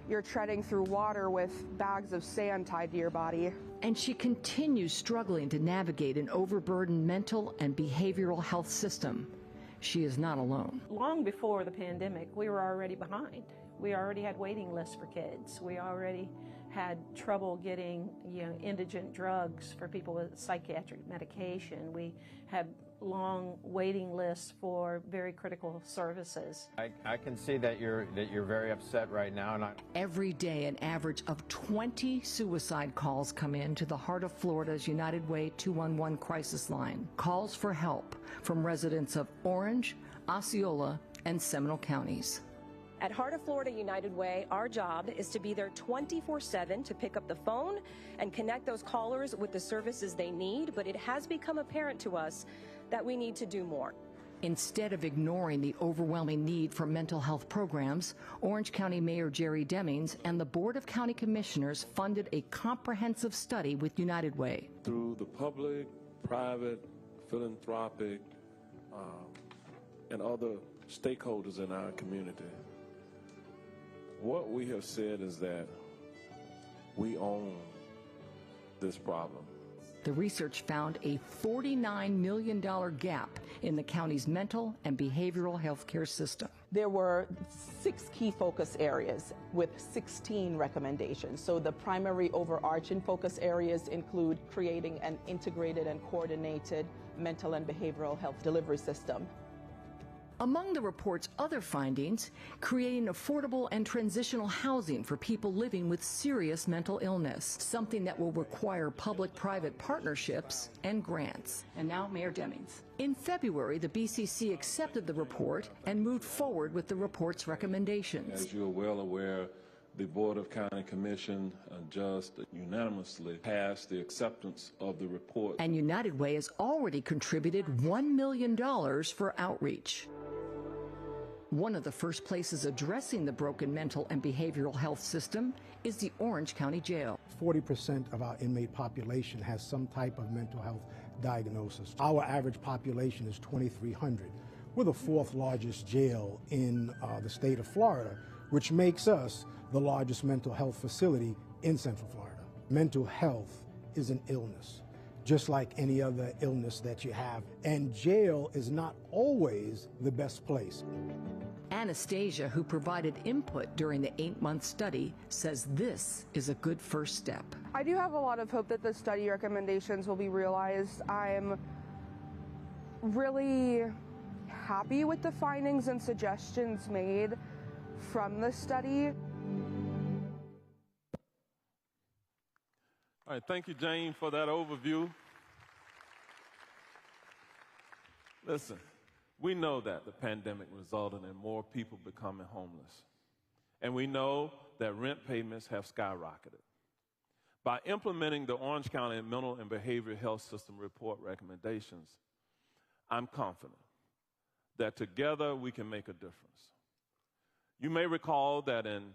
you're treading through water with bags of sand tied to your body. And she continues struggling to navigate an overburdened mental and behavioral health system. She is not alone. Long before the pandemic, we were already behind. We already had waiting lists for kids. We already had trouble getting, indigent drugs for people with psychiatric medication. We had long waiting lists for very critical services. I can see that you're very upset right now. And Every day, an average of 20 suicide calls come in to the Heart of Florida's United Way 211 crisis line. Calls for help from residents of Orange, Osceola, and Seminole counties. At Heart of Florida United Way, our job is to be there 24/7 to pick up the phone and connect those callers with the services they need, but it has become apparent to us that we need to do more. Instead of ignoring the overwhelming need for mental health programs, Orange County Mayor Jerry Demings and the Board of County Commissioners funded a comprehensive study with United Way. Through the public, private, philanthropic, and other stakeholders in our community, what we have said is that we own this problem. The research found a $49 million gap in the county's mental and behavioral health care system. There were 6 key focus areas with 16 recommendations. So the primary overarching focus areas include creating an integrated and coordinated mental and behavioral health delivery system. Among the report's other findings, creating affordable and transitional housing for people living with serious mental illness, something that will require public-private partnerships and grants. And now, Mayor Demings. In February, the BCC accepted the report and moved forward with the report's recommendations. As you're well aware, the Board of County Commission just unanimously passed the acceptance of the report. And United Way has already contributed $1 million for outreach. One of the first places addressing the broken mental and behavioral health system is the Orange County Jail. 40% of our inmate population has some type of mental health diagnosis. Our average population is 2,300. We're the 4th largest jail in the state of Florida, which makes us the largest mental health facility in Central Florida. Mental health is an illness, just like any other illness that you have, and jail is not always the best place. Anastasia, who provided input during the 8-month study, says this is a good first step. I do have a lot of hope that the study recommendations will be realized. I'm really happy with the findings and suggestions made from the study. All right, thank you, Jane, for that overview. Listen, we know that the pandemic resulted in more people becoming homeless. And we know that rent payments have skyrocketed. By implementing the Orange County Mental and Behavioral Health System report recommendations, I'm confident that together we can make a difference. You may recall that in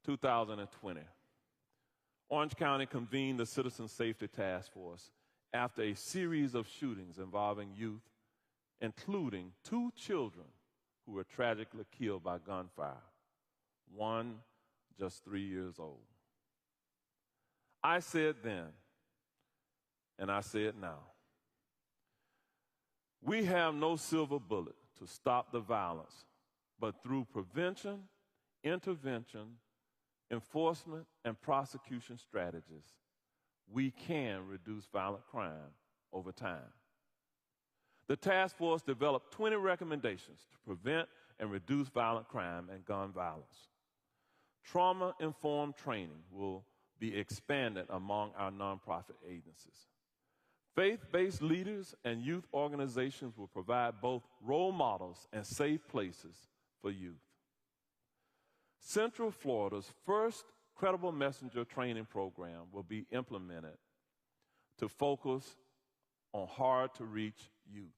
2020, Orange County convened the Citizen Safety Task Force after a series of shootings involving youth, including 2 children who were tragically killed by gunfire, one just 3 years old. I said then, and I say it now, we have no silver bullet to stop the violence, but through prevention, intervention, enforcement, and prosecution strategies, we can reduce violent crime over time. The task force developed 20 recommendations to prevent and reduce violent crime and gun violence. Trauma-informed training will be expanded among our nonprofit agencies. Faith-based leaders and youth organizations will provide both role models and safe places for youth. Central Florida's first Credible Messenger training program will be implemented to focus on hard-to-reach youth.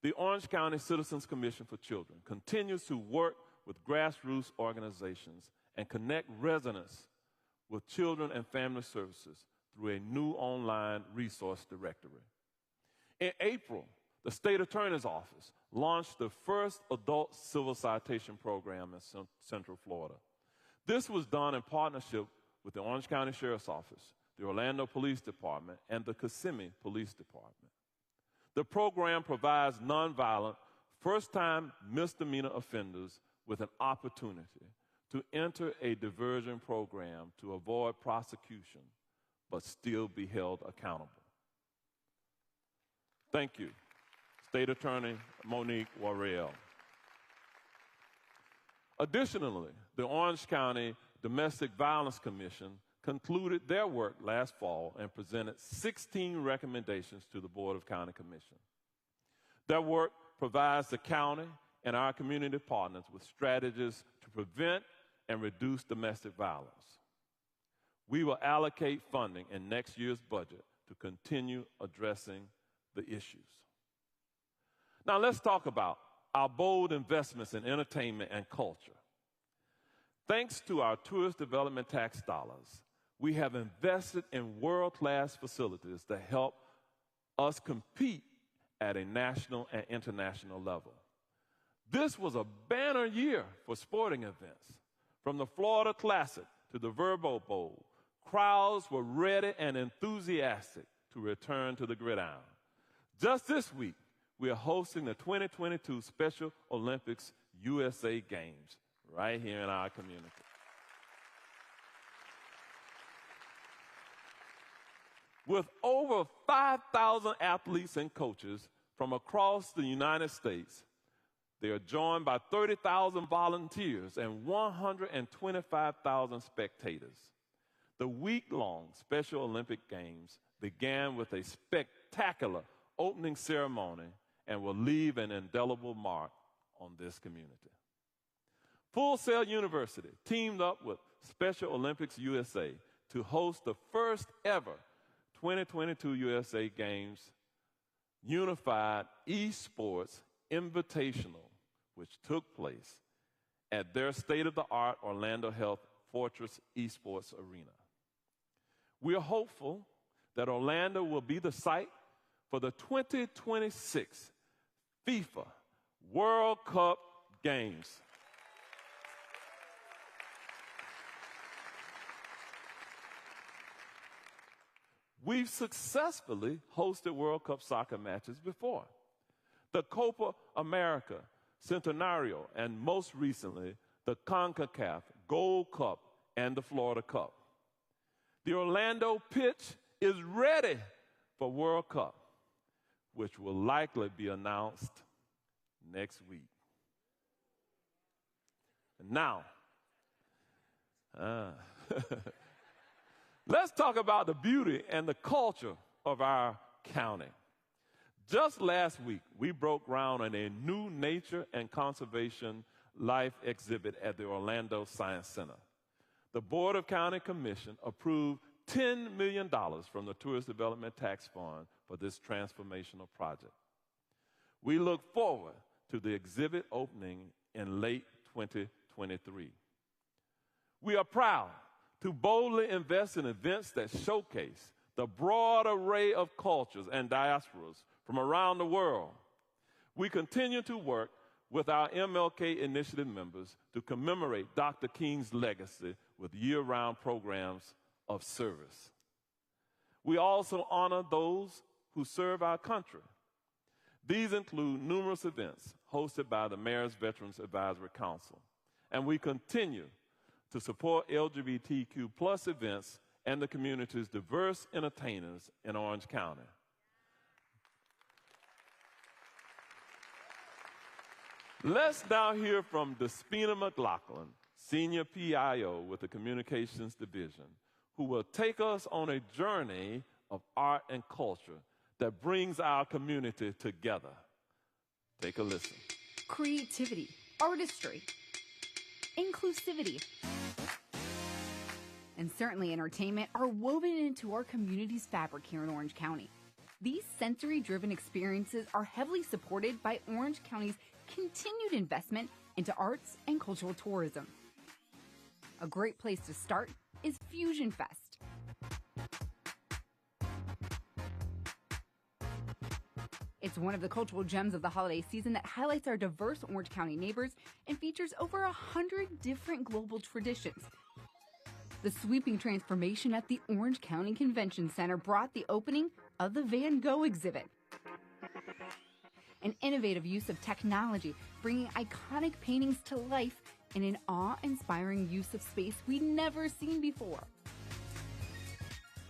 The Orange County Citizens Commission for Children continues to work with grassroots organizations and connect residents with children and family services through a new online resource directory. In April, the State Attorney's Office launched the first adult civil citation program in Central Florida. This was done in partnership with the Orange County Sheriff's Office, the Orlando Police Department, and the Kissimmee Police Department. The program provides nonviolent, first-time misdemeanor offenders with an opportunity to enter a diversion program to avoid prosecution, but still be held accountable. Thank you, State Attorney Monique Warrell. Additionally, the Orange County Domestic Violence Commission concluded their work last fall and presented 16 recommendations to the Board of County Commission. Their work provides the county and our community partners with strategies to prevent and reduce domestic violence. We will allocate funding in next year's budget to continue addressing the issues. Now let's talk about our bold investments in entertainment and culture. Thanks to our tourist development tax dollars, we have invested in world-class facilities to help us compete at a national and international level. This was a banner year for sporting events. From the Florida Classic to the Verbo Bowl, crowds were ready and enthusiastic to return to the gridiron. Just this week, we are hosting the 2022 Special Olympics USA Games right here in our community. With over 5,000 athletes and coaches from across the United States, they are joined by 30,000 volunteers and 125,000 spectators. The week-long Special Olympic Games began with a spectacular opening ceremony and will leave an indelible mark on this community. Full Sail University teamed up with Special Olympics USA to host the first ever 2022 USA Games Unified Esports Invitational, which took place at their state-of-the-art Orlando Health Fortress Esports Arena. We are hopeful that Orlando will be the site for the 2026 FIFA World Cup Games. We've successfully hosted World Cup soccer matches before. The Copa America Centenario, and most recently, the CONCACAF Gold Cup and the Florida Cup. The Orlando pitch is ready for World Cup, which will likely be announced next week. And now, let's talk about the beauty and the culture of our county. Just last week, we broke ground on a new nature and conservation life exhibit at the Orlando Science Center. The Board of County Commission approved $10 million from the Tourist Development Tax Fund for this transformational project. We look forward to the exhibit opening in late 2023. We are proud to boldly invest in events that showcase the broad array of cultures and diasporas from around the world. We continue to work with our MLK Initiative members to commemorate Dr. King's legacy with year-round programs of service. We also honor those who serve our country. These include numerous events hosted by the Mayor's Veterans Advisory Council, and we continue to support LGBTQ+ events and the community's diverse entertainers in Orange County. Let's now hear from Despina McLaughlin, Senior PIO with the Communications Division, who will take us on a journey of art and culture that brings our community together. Take a listen. Creativity, artistry, inclusivity, and certainly entertainment are woven into our community's fabric here in Orange County. These sensory-driven experiences are heavily supported by Orange County's continued investment into arts and cultural tourism. A great place to start is Fusion Fest. It's one of the cultural gems of the holiday season that highlights our diverse Orange County neighbors and features over 100 different global traditions. The sweeping transformation at the Orange County Convention Center brought the opening of the Van Gogh exhibit. An innovative use of technology, bringing iconic paintings to life in an awe-inspiring use of space we'd never seen before.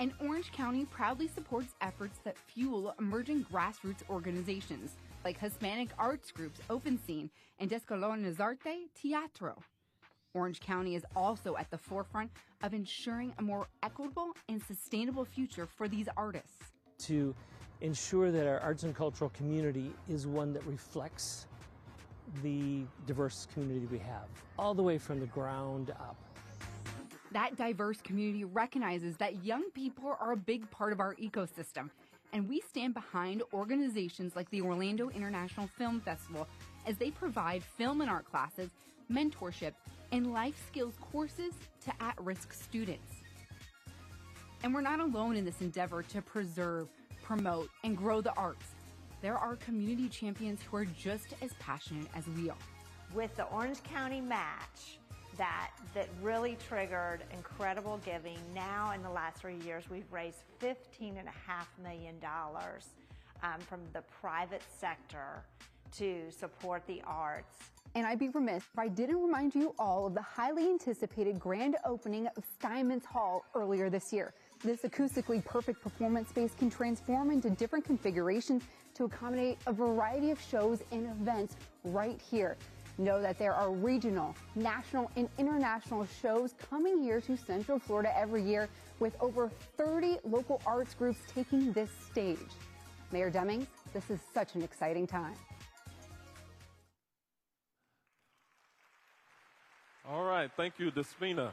And Orange County proudly supports efforts that fuel emerging grassroots organizations like Hispanic arts groups Open Scene and Descolonizarte Teatro. Orange County is also at the forefront of ensuring a more equitable and sustainable future for these artists. To ensure that our arts and cultural community is one that reflects the diverse community we have, all the way from the ground up. That diverse community recognizes that young people are a big part of our ecosystem, and we stand behind organizations like the Orlando International Film Festival as they provide film and art classes, mentorship, and life skills courses to at-risk students. And we're not alone in this endeavor to preserve, promote, and grow the arts. There are community champions who are just as passionate as we are. With the Orange County match that really triggered incredible giving, now in the last 3 years we've raised $15.5 million from the private sector to support the arts. And I'd be remiss if I didn't remind you all of the highly anticipated grand opening of Steinmetz Hall earlier this year. This acoustically perfect performance space can transform into different configurations to accommodate a variety of shows and events right here. Know that there are regional, national, and international shows coming here to Central Florida every year, with over 30 local arts groups taking this stage. Mayor Demings, this is such an exciting time. All right, thank you, Despina.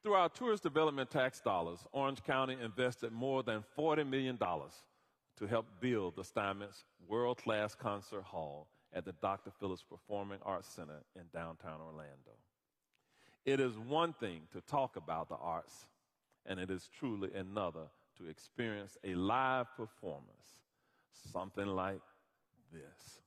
Through our tourist development tax dollars, Orange County invested more than $40 million to help build the Steinmetz world-class concert hall at the Dr. Phillips Performing Arts Center in downtown Orlando. It is one thing to talk about the arts, and it is truly another to experience a live performance, something like this.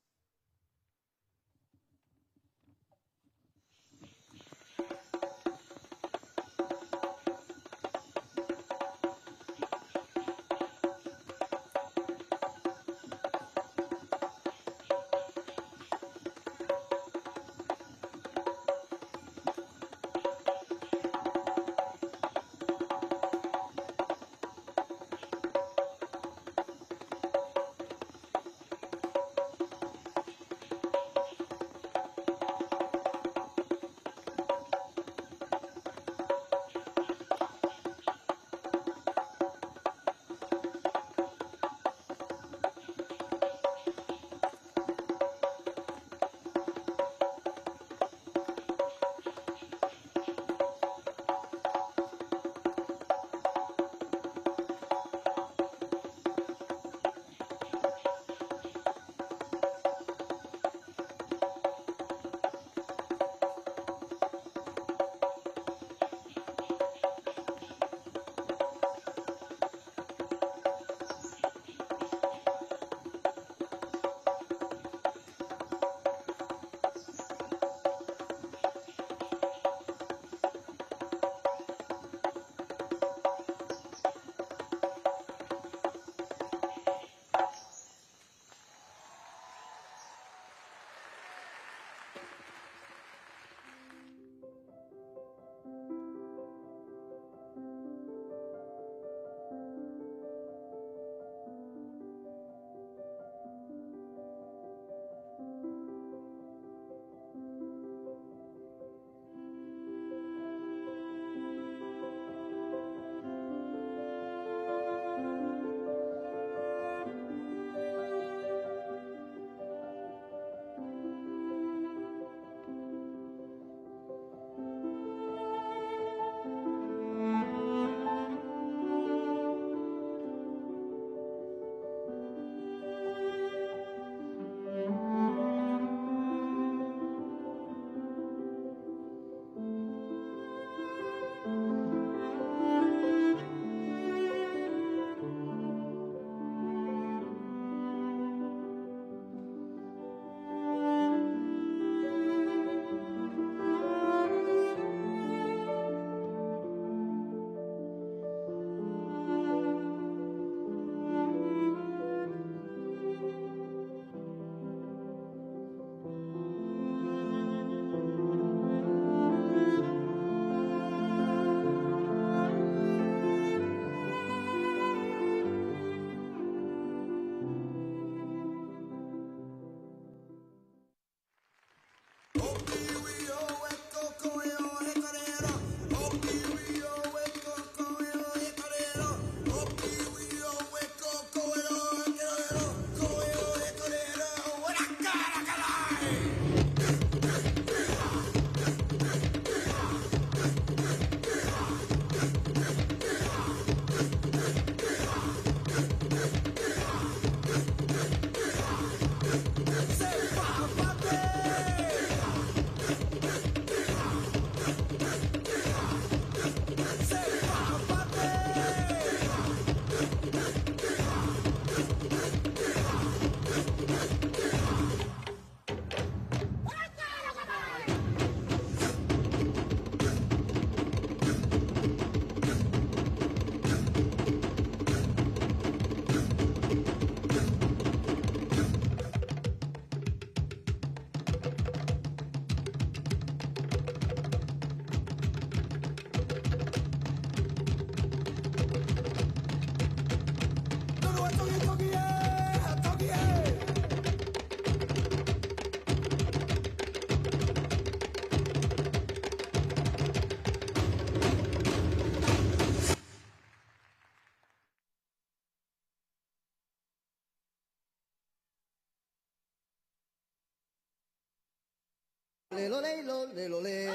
Ole, ole, ole, ole.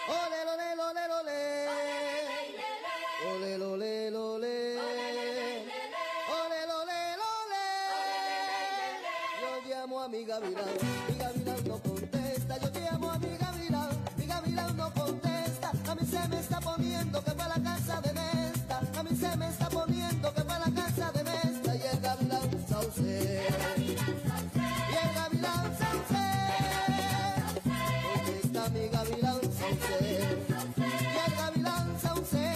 Ole, ole, ole, ole. Ole, ole, ole. Ole, ole, ole. Yo llamo a mi gavilán no contesta. Yo llamo a mi gavilán no contesta. A mí se me está poniendo que va a la casa de Nesta. A mí se me está poniendo que va a la casa de Nesta. Y el gavilán sauce. Y el gavilán sauce. ¿Dónde está mi gavilán sauce? Y el gavilán sauce.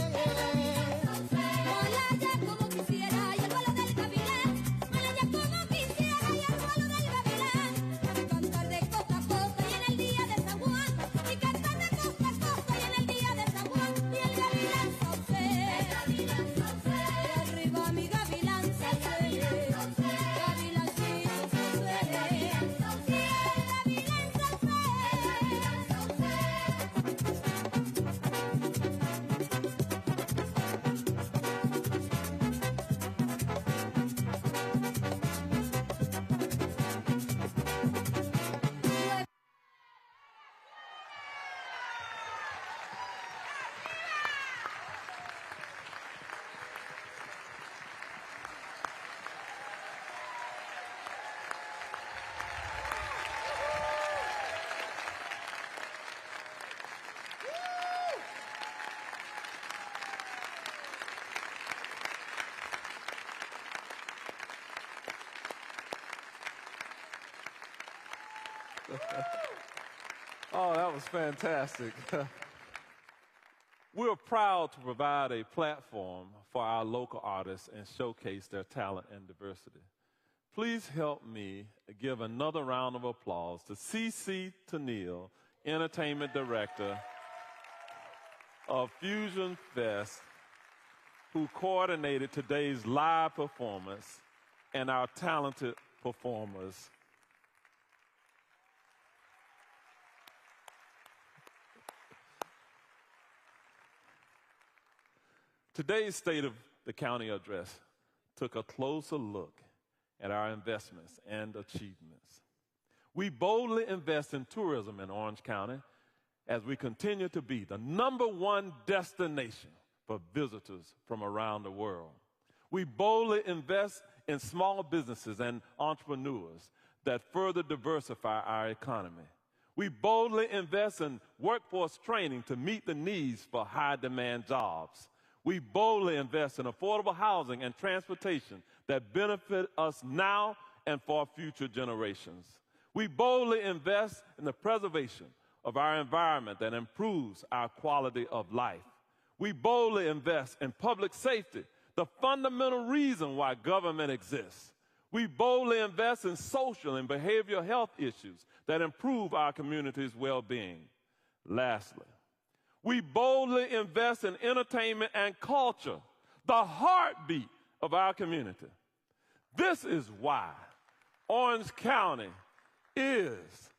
Molaya como quisiera y el vuelo del gavilán. Molaya como quisiera y el vuelo del gavilán. Sabe cantar de costa a costa y en el día de San Juan. Y cantar de costa a costa y en el día de San Juan. Y el gavilán sauce. Y arriba mi gavilán sauce. Gavilancito sauce. Y el gavilán sauce. Oh, that was fantastic. We're proud to provide a platform for our local artists and showcase their talent and diversity. Please help me give another round of applause to CC Tennille, Entertainment Director of Fusion Fest, who coordinated today's live performance, and our talented performers. Today's State of the County address took a closer look at our investments and achievements. We boldly invest in tourism in Orange County as we continue to be the #1 destination for visitors from around the world. We boldly invest in small businesses and entrepreneurs that further diversify our economy. We boldly invest in workforce training to meet the needs for high-demand jobs. We boldly invest in affordable housing and transportation that benefit us now and for future generations. We boldly invest in the preservation of our environment that improves our quality of life. We boldly invest in public safety, the fundamental reason why government exists. We boldly invest in social and behavioral health issues that improve our community's well-being. Lastly, we boldly invest in entertainment and culture, the heartbeat of our community. This is why Orange County is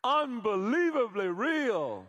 unbelievably real.